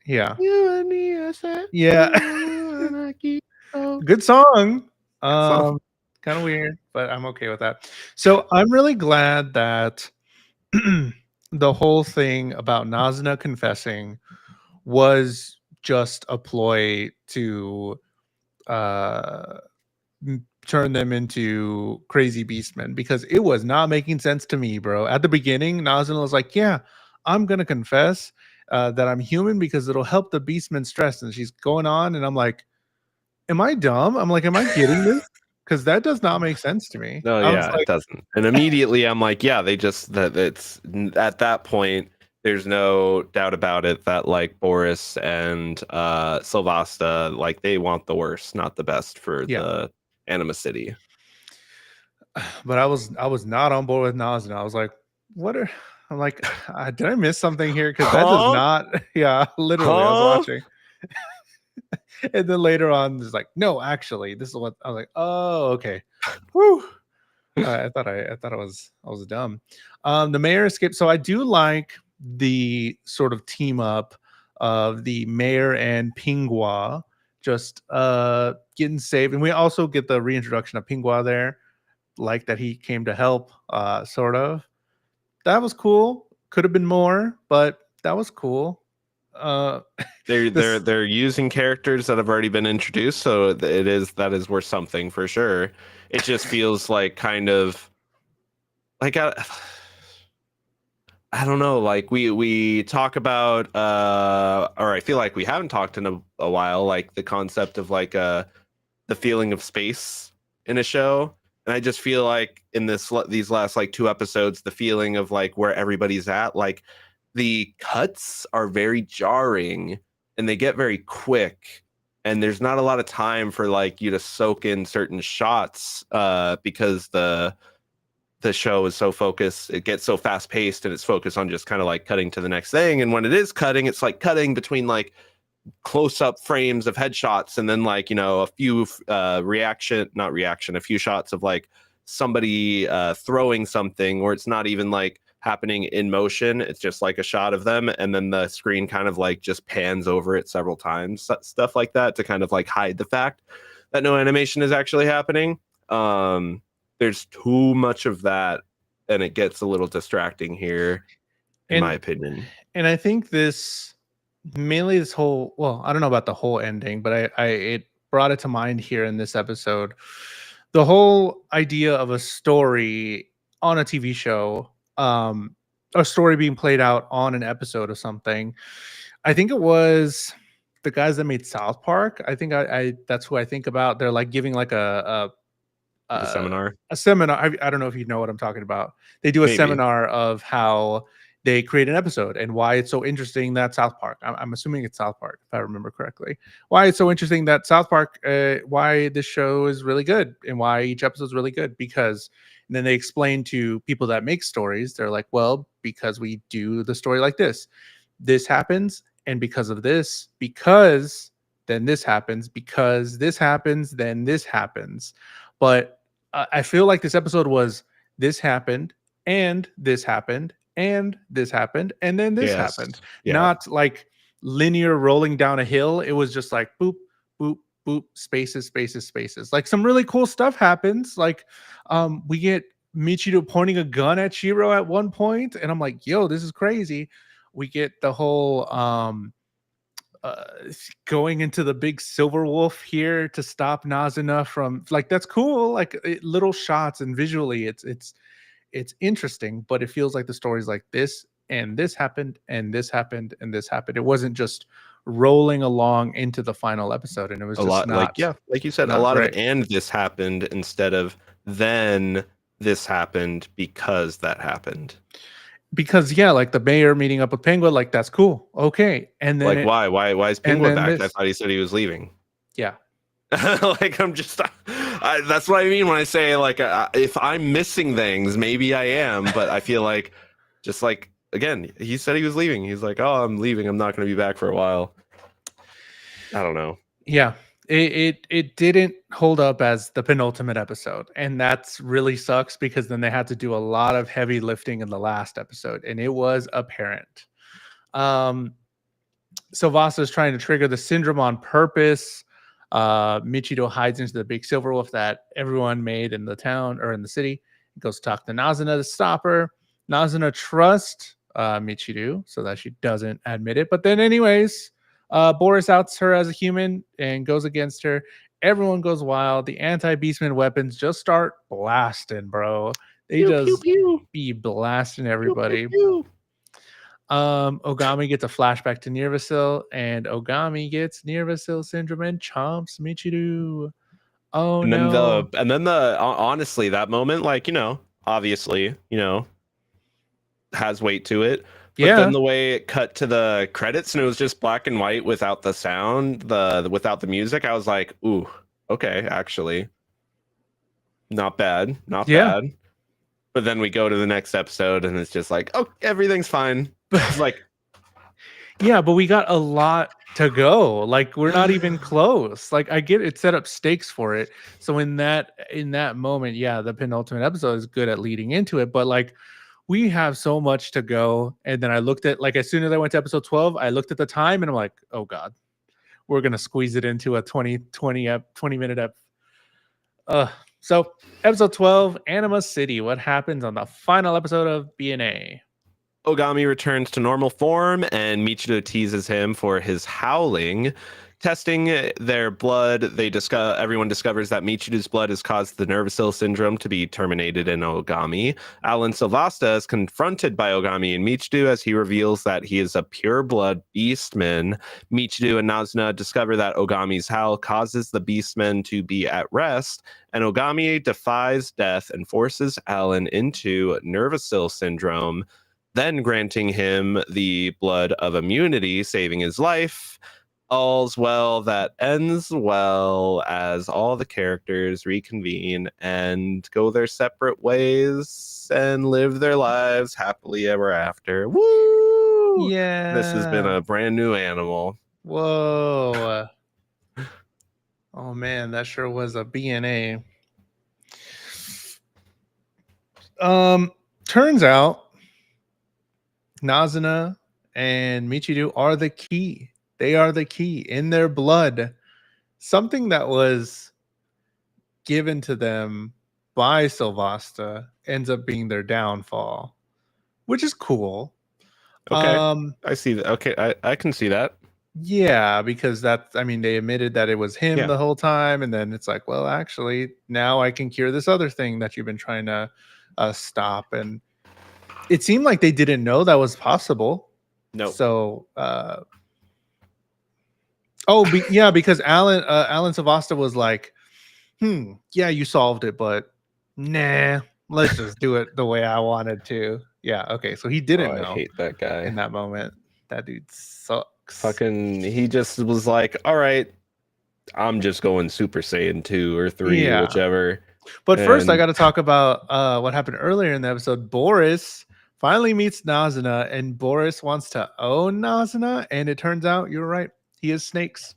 yeah. You and me, I said, Yeah. Good song. So, Kind of weird, but I'm okay with that. So I'm really glad that the whole thing about Nazuna confessing was just a ploy to uh turn them into crazy beastmen, because it was not making sense to me, bro. At the beginning, Nazuna was like, yeah, I'm gonna confess that I'm human because it'll help the beastmen stress, and she's going on, and I'm like, am I dumb? I'm like, am I getting this? Because that does not make sense to me. no, I was yeah, it like, doesn't. And immediately I'm like, yeah, they just that it's at that point. There's no doubt about it that like Boris and Sylvasta, like they want the worst, not the best for yeah. the Anima City. But I was not on board with Nazuna. I was like, what are I'm like, did I miss something here? Because that does Huh? not, yeah, literally, I was Huh? watching. And then later on, it's like, no, actually, this is what I was like, oh, okay. Whew. I thought I was dumb. The mayor escaped. So I do like the sort of team up of the mayor and Pingua just getting saved. And we also get the reintroduction of Pingua there, like that he came to help, sort of. That was cool. Could have been more, but that was cool. They're using characters that have already been introduced, so that is worth something for sure. It just feels like kind of like I don't know, like we talk about or I feel like we haven't talked in a while, like the concept of like the feeling of space in a show. And I just feel like in these last like 2 episodes, the feeling of like where everybody's at, like the cuts are very jarring and they get very quick. And there's not a lot of time for like you to soak in certain shots because the show is so focused, it gets so fast paced and it's focused on just kind of like cutting to the next thing. And when it is cutting, it's like cutting between like close-up frames of headshots and then like a few a few shots of like somebody throwing something, or it's not even like happening in motion, it's just like a shot of them and then the screen kind of like just pans over it several times, stuff like that, to kind of like hide the fact that no animation is actually happening. There's too much of that and it gets a little distracting here in my opinion. And I think this mainly this whole, well, I don't know about the whole ending, but I it brought it to mind here in this episode. The whole idea of a story on a TV show, a story being played out on an episode of something. I think it was the guys that made South Park. I think I that's who I think about. They're like giving like The seminar. a seminar. I don't know if you know what I'm talking about. They do a Maybe. seminar of how they create an episode and why it's so interesting that South Park. I'm assuming it's South Park, if I remember correctly. Why it's so interesting that South Park, why this show is really good and why each episode is really good. Because and then they explain to people that make stories, they're like, well, because we do the story like this. This happens, and because of this, because then this happens, because this happens, then this happens. But I feel like this episode was this happened, and this happened, and this happened, and then this happened. Yeah. Not like linear rolling down a hill. It was just like boop, boop, boop, spaces, spaces, spaces. Like some really cool stuff happens. Like we get Michiru pointing a gun at Shiro at one point, and I'm like, yo, this is crazy. We get the whole going into the big silver wolf here to stop Nazuna from, like, that's cool, like little shots and visually it's interesting, but it feels like the story's like this and this happened and this happened and this happened. It wasn't just rolling along into the final episode, and it was a just lot, not, like you said, a lot great. of and this happened instead of then this happened because that happened. Because yeah, like the mayor meeting up with Penguin, like that's cool, okay, and then like why is Penguin back? this. I thought he said he was leaving. Yeah. Like I'm just that's what I mean when I say like if I'm missing things, maybe I am, but I feel like just like again, he said he was leaving. He's like, oh, I'm leaving, I'm not going to be back for a while. I don't know. Yeah, it didn't hold up as the penultimate episode, and that's really sucks because then they had to do a lot of heavy lifting in the last episode, and it was apparent. So Vasa is trying to trigger the syndrome on purpose. Michido hides into the big silver wolf that everyone made in the town or in the city. He goes to talk to Nazuna to stop her. Nazuna trusts Michiru so that she doesn't admit it. But then anyways, Boris outs her as a human and goes against her. Everyone goes wild. The anti-beastman weapons just start blasting, bro. They pew, just pew, pew. be blasting everybody. Pew, pew, pew. Ogami gets a flashback to Nirvasil, and Ogami gets Nirvasil syndrome and chomps Michiru. Oh and then no. Honestly, that moment, like, obviously, has weight to it. But then the way it cut to the credits and it was just black and white without the sound, without the music, I was like, ooh, okay, actually. Not bad. Not bad. But then we go to the next episode and it's just like, oh, everything's fine. Like, yeah, but we got a lot to go. Like, we're not even close. Like, I get it set up stakes for it. So in that moment, yeah, the penultimate episode is good at leading into it. But like, we have so much to go. And then I looked at, like, as soon as I went to episode 12, I looked at the time and I'm like, oh God, we're gonna squeeze it into a 20 minute ep. So episode 12, Anima City. What happens on the final episode of BNA? Ogami returns to normal form, and Michido teases him for his howling. Testing their blood, everyone discovers that Michido's blood has caused the Nervous syndrome to be terminated in Ogami. Alan Silvasta is confronted by Ogami and Michido as he reveals that he is a pure blood beastman. Michido and Nazuna discover that Ogami's howl causes the beastmen to be at rest, and Ogami defies death and forces Alan into Nervous syndrome, then granting him the blood of immunity, saving his life. All's well that ends well, as all the characters reconvene and go their separate ways and live their lives happily ever after. Woo! Yeah. This has been a brand new animal. Whoa. Oh man, that sure was a BNA. Turns out Nazuna and Michiru are the key. They are the key in their blood. Something that was given to them by Silvasta ends up being their downfall, which is cool. Okay. I see that. Okay, I can see that. Yeah, because they admitted that it was him the whole time, and then it's like, well, actually, now I can cure this other thing that you've been trying to stop. And it seemed like they didn't know that was possible. No. So, because Alan Silvasta was like, yeah, you solved it, but nah, let's just do it the way I wanted to. Yeah, okay. So he didn't know. I hate that guy. In that moment. That dude sucks. He just was like, all right, I'm just going Super Saiyan 2 or 3, whichever. But first, I got to talk about what happened earlier in the episode. Boris finally meets Nazuna, and Boris wants to own Nazuna, and it turns out you're right. He is snakes.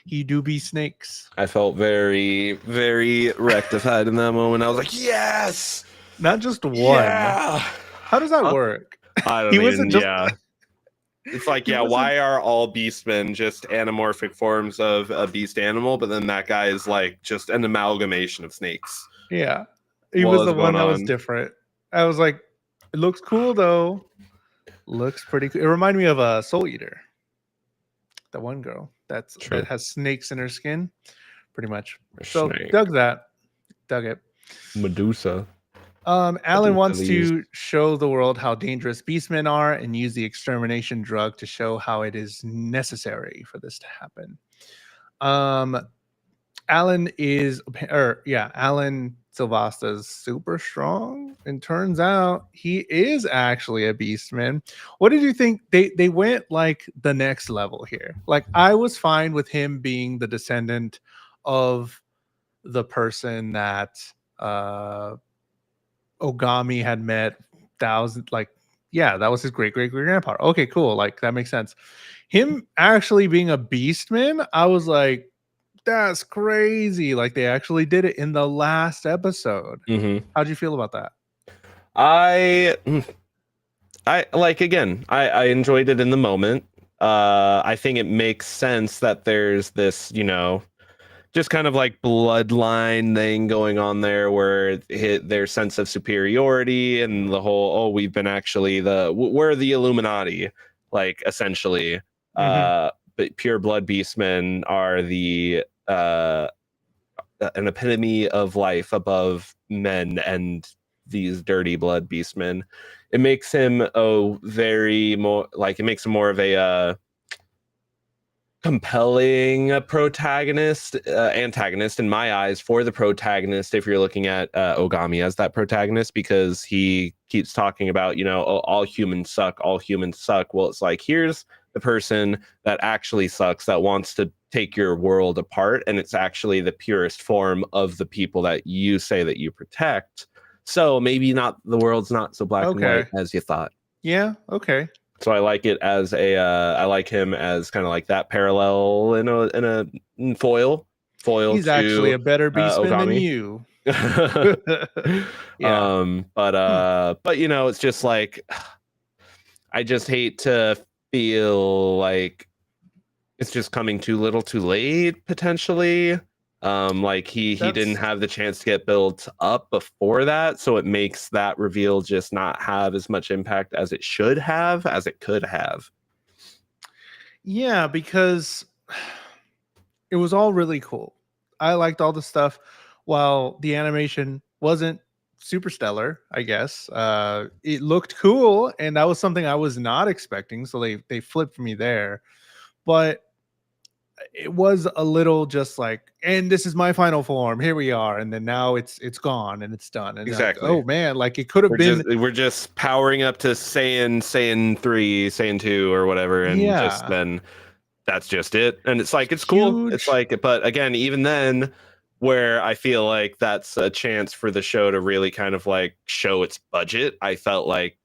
He do be snakes. I felt very, very rectified in that moment. I was like, yes! Not just one. Yeah! How does that work? I don't even, It's like, why are all beastmen just anamorphic forms of a beast animal, but then that guy is like just an amalgamation of snakes? Yeah. He was the one that was different. I was like, it looks cool though. Looks pretty cool. It reminded me of a Soul Eater. The one girl that has snakes in her skin, pretty much. Dug it. Medusa. Alan wants to show the world how dangerous beastmen are and use the extermination drug to show how it is necessary for this to happen. Alan Silvasta is super strong, and turns out he is actually a beastman. What did you think? They went like the next level here. Like, I was fine with him being the descendant of the person that Ogami had met that was his great grandpa. Okay, cool. Like, that makes sense. Him actually being a beastman, I was like, that's crazy. Like, they actually did it in the last episode. How'd you feel about that? I enjoyed it in the moment. I think it makes sense that there's this, just kind of like bloodline thing going on there, where their sense of superiority and the whole, we've been actually we're the Illuminati, like, essentially. But pure blood beastmen are the an epitome of life above men and these dirty blood beastmen. It makes him more of a compelling antagonist in my eyes for the protagonist, if you're looking at Ogami as that protagonist, because he keeps talking about, all humans suck. Well, it's like, here's the person that actually sucks, that wants to take your world apart, and it's actually the purest form of the people that you say that you protect. So maybe the world's not so black and white as you thought. Yeah, okay. So I like it as I like him as kind of like that parallel in a foil. He's actually a better beastman than you. But it's just like, I just hate to feel like it's just coming too little too late, potentially. Like he didn't That's have the chance to get built up before that, so it makes that reveal just not have as much impact as it should have, as it could have. yeah, because it was all really cool. I liked all the stuff while the animation wasn't super stellar, I guess. It looked cool and that was something I was not expecting, so they flipped me there. But it was a little just like, and this is my final form. Here we are, and then now it's gone and it's done. And like, Exactly. oh man, like it could have been. We're just powering up to Saiyan 3, Saiyan 2 or whatever, and just Yeah, then that's just it. And it's like it's cool. It's huge. like, but again, even then, where I feel like that's a chance for the show to really kind of like show its budget, I felt like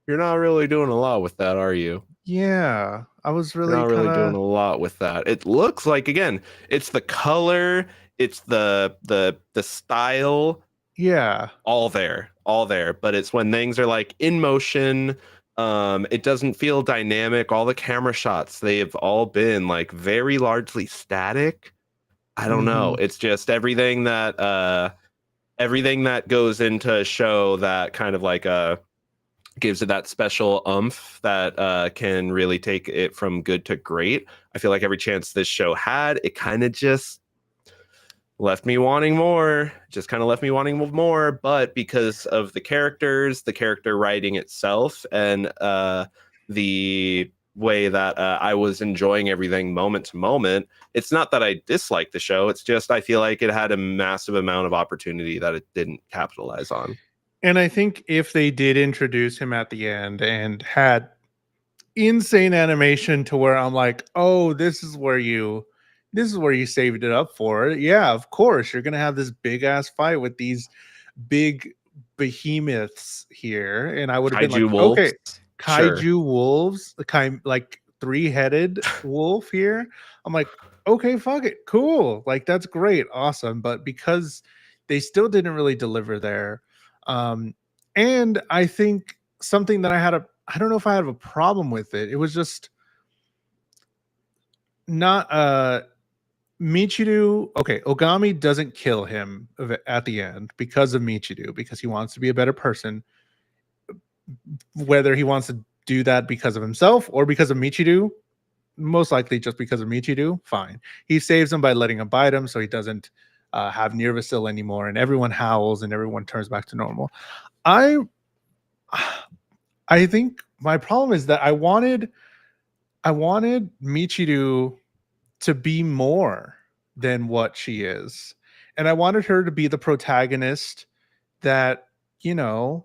you're not really doing a lot with that, are you? Yeah, I was You're really not kind really doing of. a lot with that. It looks like, again, it's the color, it's the style, Yeah. all there. But it's when things are like in motion, it doesn't feel dynamic. All the camera shots, they've all been like very largely static. I don't know. Hmm. It's just everything that goes into a show that kind of like gives it that special umph that can really take it from good to great. I feel like every chance this show had, it kind of just left me wanting more. Just kind of left me wanting more. But because of the characters, the character writing itself, and the way that I was enjoying everything moment to moment, it's not that I dislike the show. It's just I feel like it had a massive amount of opportunity that it didn't capitalize on. And I think if they did introduce him at the end and had insane animation to where I'm like, oh, this is where you saved it up for. Yeah, of course. You're gonna have this big ass fight with these big behemoths here. And I would have been like, Kaiju wolves, okay, sure. kaiju wolves, the kind like three-headed wolf here. I'm like, okay, fuck it, cool. Like that's great, awesome. But because they still didn't really deliver there. And I think something that I don't know if I have a problem with it. It was just not Michiru. Okay, Ogami doesn't kill him at the end because of Michiru because he wants to be a better person. Whether he wants to do that because of himself or because of Michiru, most likely just because of Michiru, fine. He saves him by letting him bite him so he doesn't have Nervasil anymore, and everyone howls and everyone turns back to normal. I I think my problem is that I wanted Michiru to be more than what she is. And I wanted her to be the protagonist that, you know,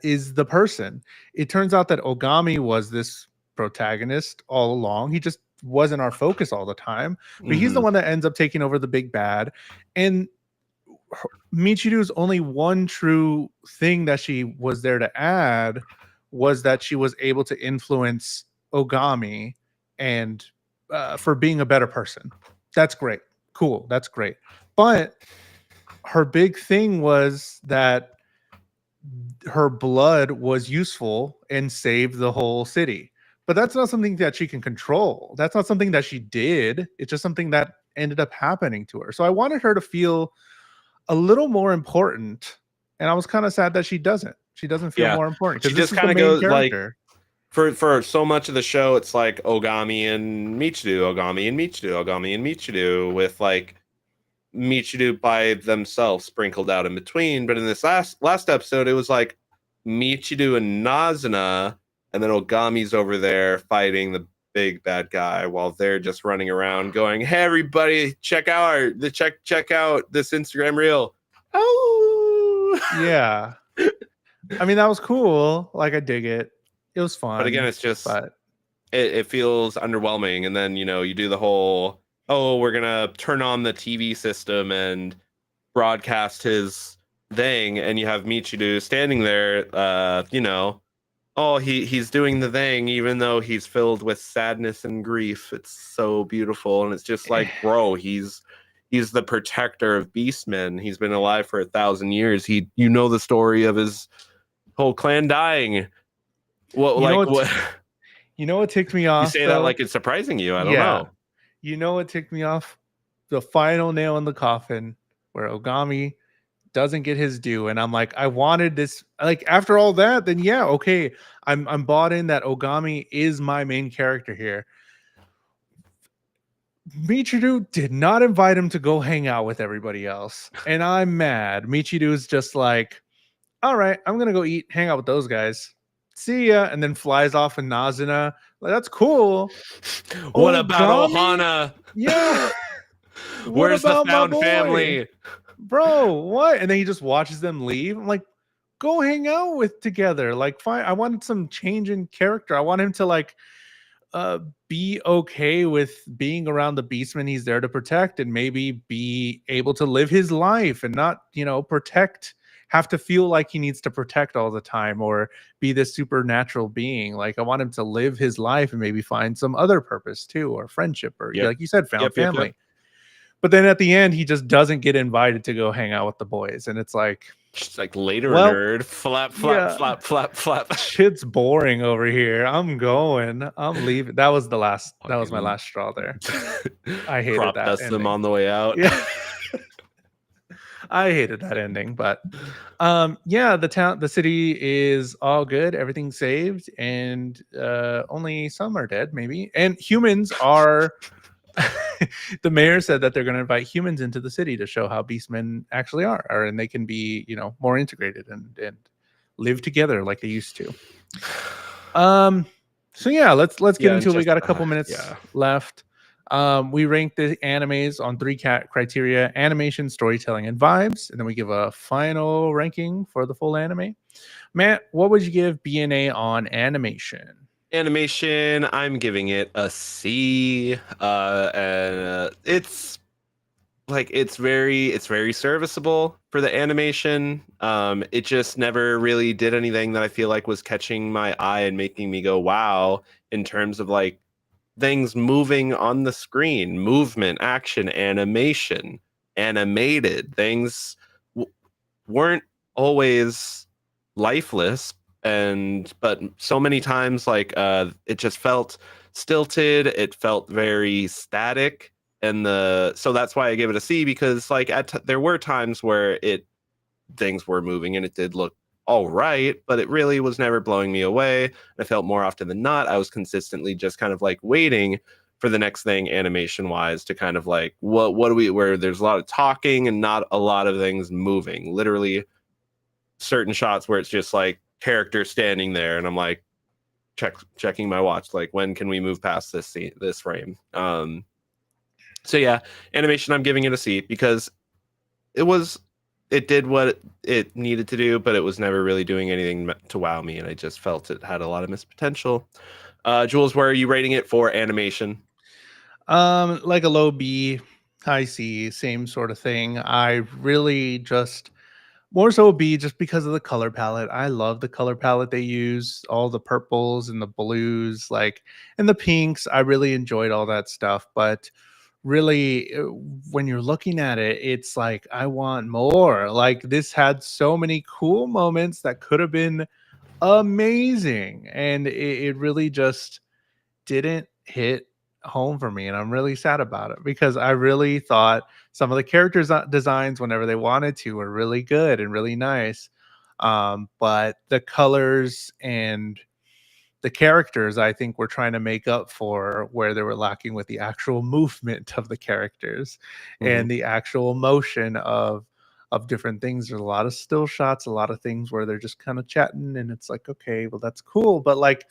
is the person. It turns out that Ogami was this protagonist all along. He just wasn't our focus all the time, but he's the Mm-hmm. one that ends up taking over the big bad. And Michiru's only one true thing that she was there to add was that she was able to influence Ogami and for being a better person. That's great. Cool. That's great. But her big thing was that her blood was useful and saved the whole city. But that's not something that she can control. That's not something that she did. It's just something that ended up happening to her. So I wanted her to feel a little more important. And I was kind of sad that she doesn't. She doesn't feel Yeah, more important she because this just is the kind of main goes like character. for so much of the show, it's like Ogami and Michiru, Ogami and Michiru, Ogami and Michiru, with like Michiru by themselves sprinkled out in between. But in this last episode, it was like Michiru and Nazuna, and then Ogami's over there fighting the big bad guy while they're just running around going, "Hey everybody, check out this Instagram reel." Oh, Yeah. I mean, that was cool. Like, I dig it. It was but again, fun. it's just But it feels underwhelming. And then you do the whole, oh, we're gonna turn on the TV system and broadcast his thing, and you have Michiru standing there, oh, he's doing the thing even though he's filled with sadness and grief. It's so beautiful, and it's just eh, like, bro, he's the protector of beastmen. He's been alive for 1,000 years. You know the story of his whole clan dying. What you know like what? what You know what ticked me you off say that though? like it's surprising you? I don't Yeah. know. You know what ticked me off? the final nail in the coffin where Ogami doesn't get his due, and I'm like, I wanted this. Like after all that, then yeah, okay, I'm bought in that Ogami is my main character here. Michiru did not invite him to go hang out with everybody else, and I'm mad. Michiru is just like, all right, I'm gonna go eat, hang out with those guys. See ya, and then flies off in Nazuna. Like, that's cool. What about Ogami? Ohana? Yeah. What Where's the about my found boy? family? Bro, what? And then he just watches them leave. I'm like, go hang out with together. Like, fine. I wanted some change in character. I want him to like uh be okay with being around the beastman he's there to protect, and maybe be able to live his life and not, protect, have to feel like he needs to protect all the time or be this supernatural being. Like, I want him to live his life and maybe find some other purpose too, or friendship, or Yep. like you said, found Yep. family. But then at the end, he just doesn't get invited to go hang out with the boys. And it's like, Just like later, well, nerd. Flap, flap, yeah, flap, flap, flap. shit's boring over here. I'm going. I'm leaving. That was my Fucking last straw there. I hated crop that dust them ending. on the way out. Yeah. I hated that ending, but yeah, the city is all good, everything's saved, and only some are dead, maybe. And humans are the mayor said that they're going to invite humans into the city to show how beastmen actually are, and they can be, more integrated and live together like they used to. So yeah, let's get Yeah, into it. We just got a couple minutes left. We rank the animes on three criteria: animation, storytelling, and vibes, and then we give a final ranking for the full anime. Matt, what would you give BNA on animation? Animation, I'm giving it a C. And it's like it's very serviceable for the animation. It just never really did anything that I feel like was catching my eye and making me go wow in terms of like things moving on the screen, movement, action, animation, animated things weren't always lifeless, and but so many times like it just felt stilted, it felt very static, and so that's why I give it a C, because like there were times where things were moving and it did look all right, but it really was never blowing me away. I felt more often than not I was consistently just kind of like waiting for the next thing animation wise to kind of like what do we, where there's a lot of talking and not a lot of things moving, literally certain shots where it's just like character standing there and I'm like checking my watch, like when can we move past this frame. So yeah, animation, I'm giving it a C because it did what it needed to do, but it was never really doing anything to wow me, and I just felt it had a lot of missed potential. Jules, where are you rating it for animation? Like a low B, high C, same sort of thing. I really just more so B, just because of the color palette. I love the color palette they use, all the purples and the blues, like, and the pinks. I really enjoyed all that stuff, but really when you're looking at it, it's like I want more. Like, this had so many cool moments that could have been amazing, and it really just didn't hit home for me, and I'm really sad about it because I really thought some of the characters designs, whenever they wanted to, were really good and really nice. But the colors and the characters, I think, were trying to make up for where they were lacking with the actual movement of the characters Mm-hmm. and the actual motion of different things. There's a lot of still shots, a lot of things where they're just kind of chatting, and it's like, okay, well, that's cool, but like,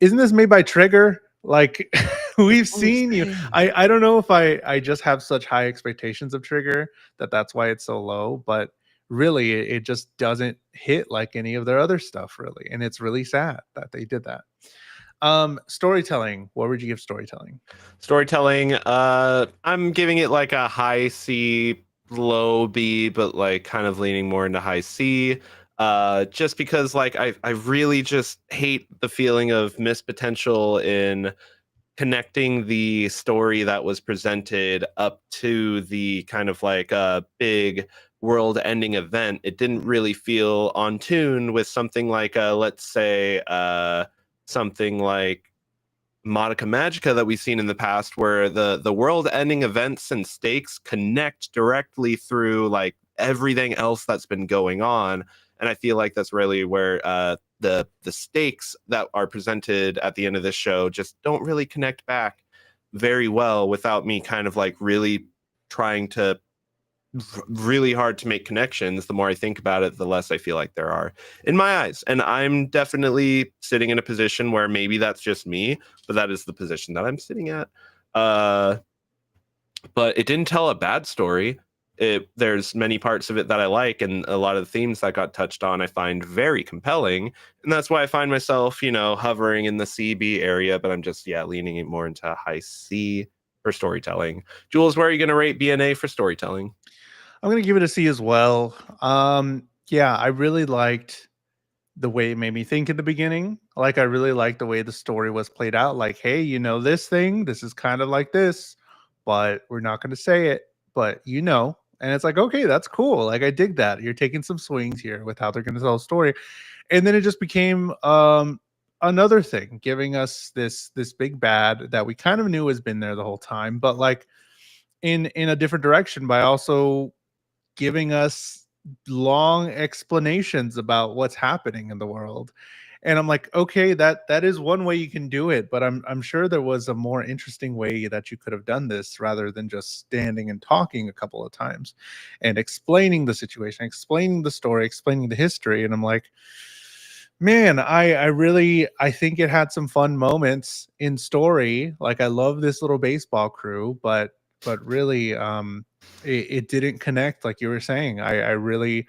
isn't this made by Trigger? Like, we've seen you. I don't know if I just have such high expectations of Trigger that's why it's so low, but really it just doesn't hit like any of their other stuff, really, and it's really sad that they did that. Storytelling, what would you give storytelling? Storytelling, I'm giving it like a high C, low B, but like kind of leaning more into high C. Just because like I really just hate the feeling of missed potential in connecting the story that was presented up to the kind of like a big world ending event. It didn't really feel on tune with something like let's say something like Monica Magica that we've seen in the past, where the world ending events and stakes connect directly through like everything else that's been going on. And I feel like that's really where the stakes that are presented at the end of this show just don't really connect back very well without me kind of like really trying to really hard to make connections. The more I think about it, the less I feel like there are in my eyes. And I'm definitely sitting in a position where maybe that's just me, but that is the position that I'm sitting at. But it didn't tell a bad story. There's many parts of it that I like, and a lot of the themes that got touched on I find very compelling, and that's why I find myself, hovering in the CB area. But I'm just leaning it more into high C for storytelling. Jules, where are you going to rate BNA for storytelling? I'm gonna give it a C as well. Yeah, I really liked the way it made me think in the beginning. Like, I really liked the way the story was played out. Like, hey, this thing, this is kind of like this, but we're not gonna say it, but and it's like, okay, that's cool. Like, I dig that. You're taking some swings here with how they're gonna tell a story. And then it just became another thing, giving us this big bad that we kind of knew has been there the whole time, but like in a different direction by also giving us long explanations about what's happening in the world. And I'm like, okay, that is one way you can do it, but I'm sure there was a more interesting way that you could have done this rather than just standing and talking a couple of times and explaining the situation, explaining the story, explaining the history. And I'm like, man, I think it had some fun moments in story. Like, I love this little baseball crew, but really it didn't connect like you were saying. I really,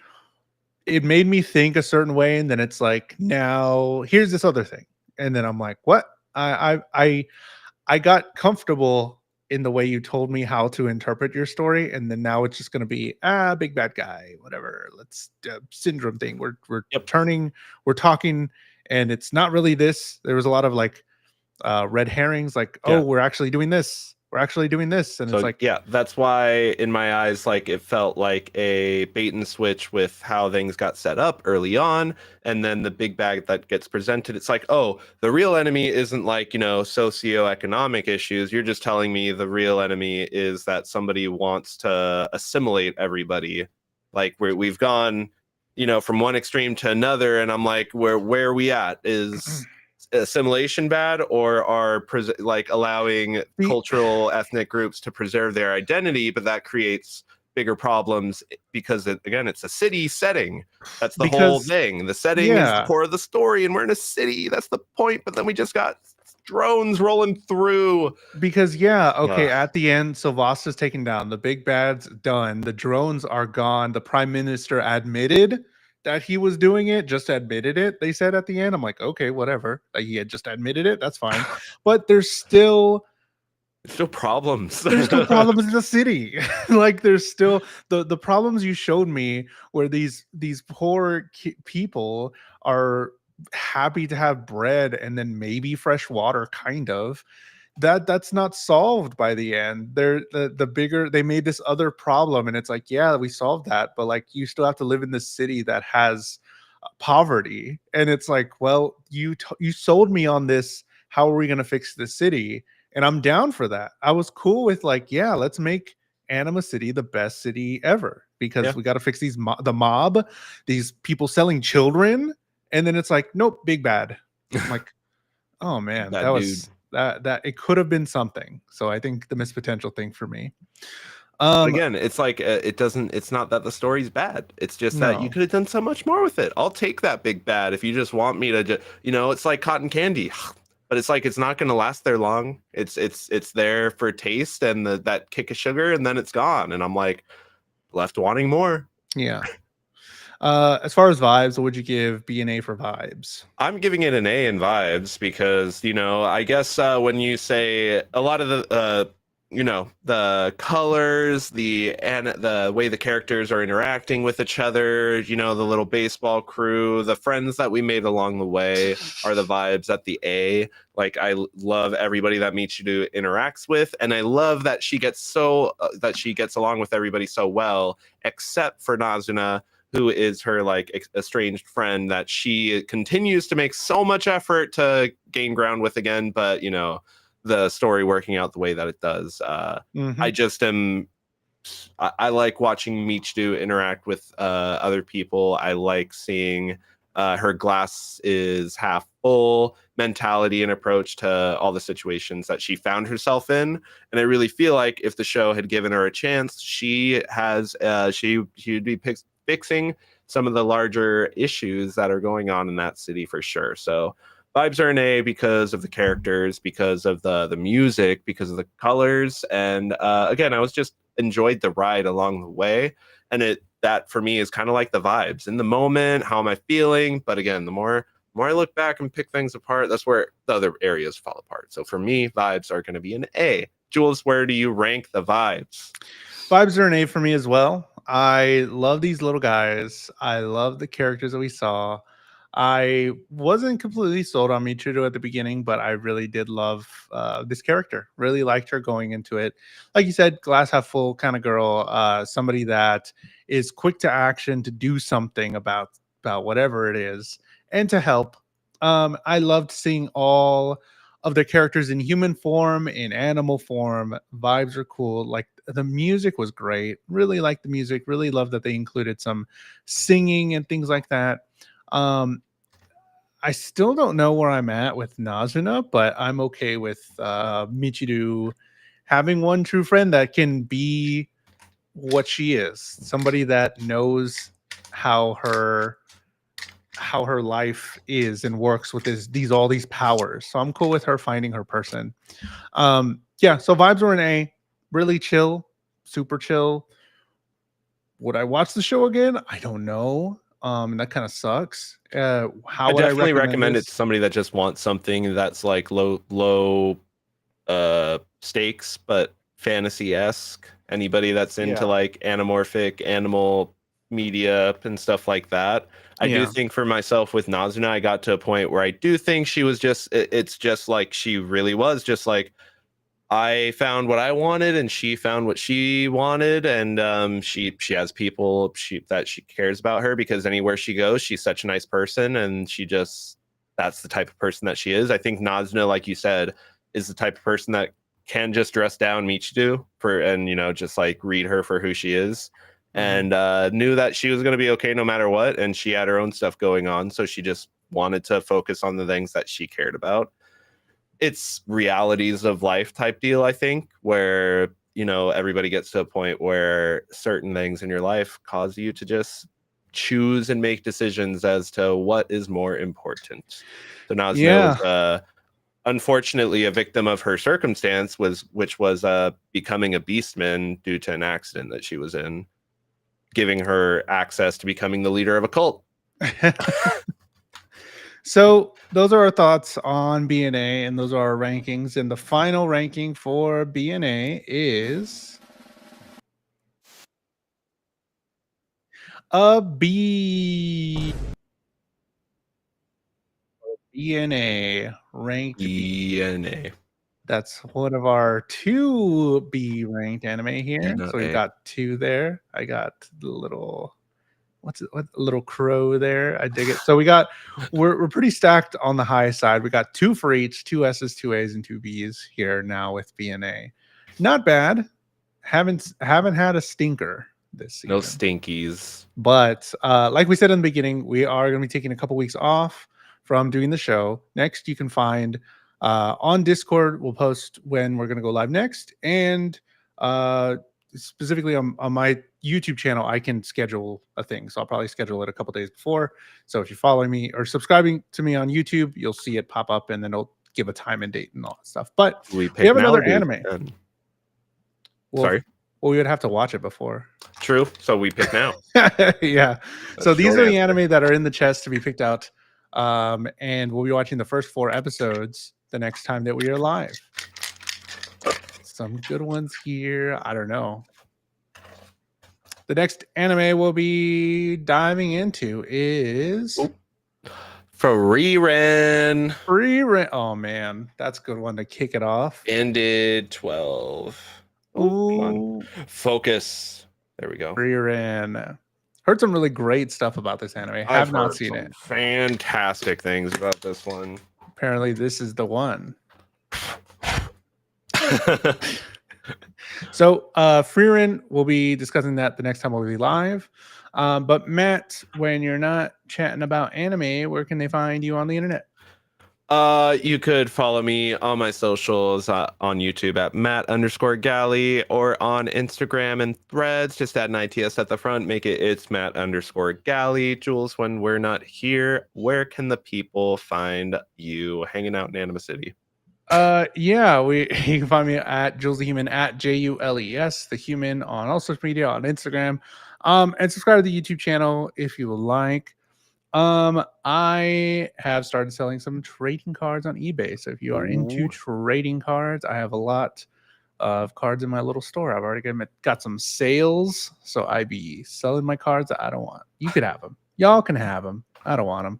it made me think a certain way, and then it's like, now here's this other thing. And then I'm like, what? I got comfortable in the way you told me how to interpret your story, and then now it's just going to be big bad guy, whatever. Let's syndrome thing. We're Yep. turning, we're talking, and it's not really this. There was a lot of like red herrings, like, oh, Yeah. we're actually doing this. We're actually doing this, and it's So like, yeah, that's why in my eyes, like it felt like a bait and switch with how things got set up early on, and then the big bag that gets presented. It's like, oh, the real enemy isn't like socioeconomic issues. You're just telling me the real enemy is that somebody wants to assimilate everybody. Like we've gone, from one extreme to another, and I'm like, where are we at? Is assimilation bad, or are like allowing the cultural ethnic groups to preserve their identity, but that creates bigger problems because again, it's a city setting. That's the whole because thing. The setting is the yeah, core of the story, and we're in a city. That's the point. But then we just got drones rolling through. because yeah, okay, Ugh. at the end, Sylvaster's taken down, the big bad's done, the drones are gone, the prime minister admitted that he was doing it, just admitted it, they said at the end. I'm like, okay, whatever, like, he had just admitted it, that's fine. But Still problems. there's still problems in the city. Like, there's still the problems you showed me, where these poor people are happy to have bread and then maybe fresh water, kind of. That's not solved by the end. They're the bigger, they made this other problem, and it's like, yeah, we solved that, but like, you still have to live in this city that has poverty. And it's like, well, you sold me on this. How are we going to fix the city? And I'm down for that. I was cool with, like, yeah, let's make Anima City the best city ever, because Yeah. we got to fix the mob, these people selling children. And then it's like, nope, big bad. I'm like, oh man, that Bad dude. was that it could have been something. So I think the missed potential thing for me. But Um, again, it's like it's not that the story's bad. It's just that you no, could have done so much more with it. I'll take that big bad if you just want me to it's like cotton candy. But it's like it's not going to last there long. It's there for taste and that kick of sugar, and then it's gone, and I'm like left wanting more. yeah. As far as vibes, what would you give BNA for vibes? I'm giving it an A in vibes because, I guess when you say a lot of the colors, the way the characters are interacting with each other, the little baseball crew, the friends that we made along the way are the vibes at the A. Like, I love everybody that Michiru interacts with, and I love that she gets along with everybody so well, except for Nazuna, who is her like estranged friend that she continues to make so much effort to gain ground with again, but you know, the story working out the way that it does. I just am. I like watching Michiru interact with other people. I like seeing her glass is half full mentality and approach to all the situations that she found herself in. And I really feel like if the show had given her a chance, she has she'd be fixing some of the larger issues that are going on in that city for sure. So vibes are an A because of the characters, because of the music, because of the colors, and again, I was just enjoyed the ride along the way, and that for me is kind of like the vibes in the moment. How am I feeling? But again, the more I look back and pick things apart, that's where the other areas fall apart. So for me, vibes are going to be an A. Jules, where do you rank the vibes? Vibes are an A for me as well. I love these little guys. I love the characters that we saw. I wasn't completely sold on Michiru at the beginning, but I really did love this character. Really liked her going into it. Like you said, glass half full kind of girl. Somebody that is quick to action to do something about whatever it is and to help. I loved seeing all of the characters in human form, in animal form. Vibes are cool. Like the music was great. Really liked the music. Really loved that they included some singing and things like that. Um, I still don't know where I'm at with Nazuna, but I'm okay with Michiru having one true friend that can be what she is. Somebody that knows how her life is and works with these all these powers. So I'm cool with her finding her person. Yeah, so vibes were an A. Really chill, super chill. Would I watch the show again? I don't know. And that kind of sucks. How I would I definitely recommend recommend it this? to somebody that just wants something that's like low stakes but fantasy-esque. Anybody that's into Yeah. like anamorphic animal media and stuff like that. I do Yeah. think for myself with Nazuna, I got to a point where I do think she was it's just like she really was just like I found what I wanted and she found what she wanted, and she has people that she cares about her because anywhere she goes she's such a nice person, and she just that's the type of person that she is. I think Nazuna, like you said, is the type of person that can just dress down Michiru for and you know just like read her for who she is, Mhm. and knew that she was going to be okay no matter what, and she had her own stuff going on, so she just wanted to focus on the things that she cared about. It's realities of life type deal, I think, where you know everybody gets to a point where certain things in your life cause you to just choose and make decisions as to what is more important. So Nazuna was Yeah. unfortunately a victim of her circumstance, which was becoming a beastman due to an accident that she was in, giving her access to becoming the leader of a cult. So those are our thoughts on BNA, and those are our rankings. And the final ranking for BNA is a B. BNA ranked B. BNA. That's one of our two B ranked anime B, here. not So we've A. got two there. I got the little what little crow there. I dig it. So we're pretty stacked on the high side. We got two for each, two S's, two A's, and two B's here now with BNA. Not bad. Haven't had a stinker this No season. stinkies. But like we said in the beginning, we are going to be taking a couple weeks off from doing the show. Next, you can find on Discord, we'll post when we're going to go live next. And specifically on my YouTube channel, I can schedule a thing. So I'll probably schedule it a couple days before. So if you're following me or subscribing to me on YouTube, you'll see it pop up and then it'll give a time and date and all that stuff. But Do we we pick have now or another do we anime. pick then? Well, Sorry. well, we would have to watch it before. True. So we pick now. Yeah. That's So these short are the answer. anime that are in the chest to be picked out. And we'll be watching the first 4 episodes the next time that we are live. Some good ones here. I don't know. The next anime we'll be diving into is Frieren Oh man, that's a good one to kick it off. ended 12. Oh, come on. Ooh, Focus. There we go. Frieren. Heard some really great stuff about this anime. Have not heard seen some it. fantastic things about this one. Apparently, this is the one. So, Freerin, we'll be discussing that the next time we'll be live. But Matt, when you're not chatting about anime, where can they find you on the internet? You could follow me on my socials on YouTube at Matt_Galley or on Instagram and Threads. Just add an ITS at the front. Make it it's Matt_Galley. Jules, when we're not here, where can the people find you hanging out in Anima City? Yeah, you can find me at JulesTheHuman at JULES the human on all social media on Instagram. And subscribe to the YouTube channel if you would like. I have started selling some trading cards on eBay. So if you are into trading cards, I have a lot of cards in my little store. I've already got some sales, so I be selling my cards that I don't want. You could have them. Y'all can have them. I don't want them.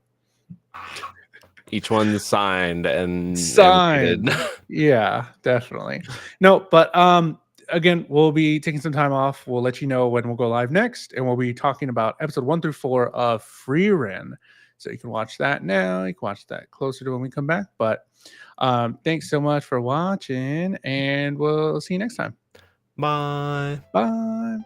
Each one's signed and Signed. rated. Yeah, definitely. No, but again, we'll be taking some time off. We'll let you know when we'll go live next, and we'll be talking about episode 1 through 4 of Freerin. So you can watch that now. You can watch that closer to when we come back. But thanks so much for watching, and we'll see you next time. Bye. Bye.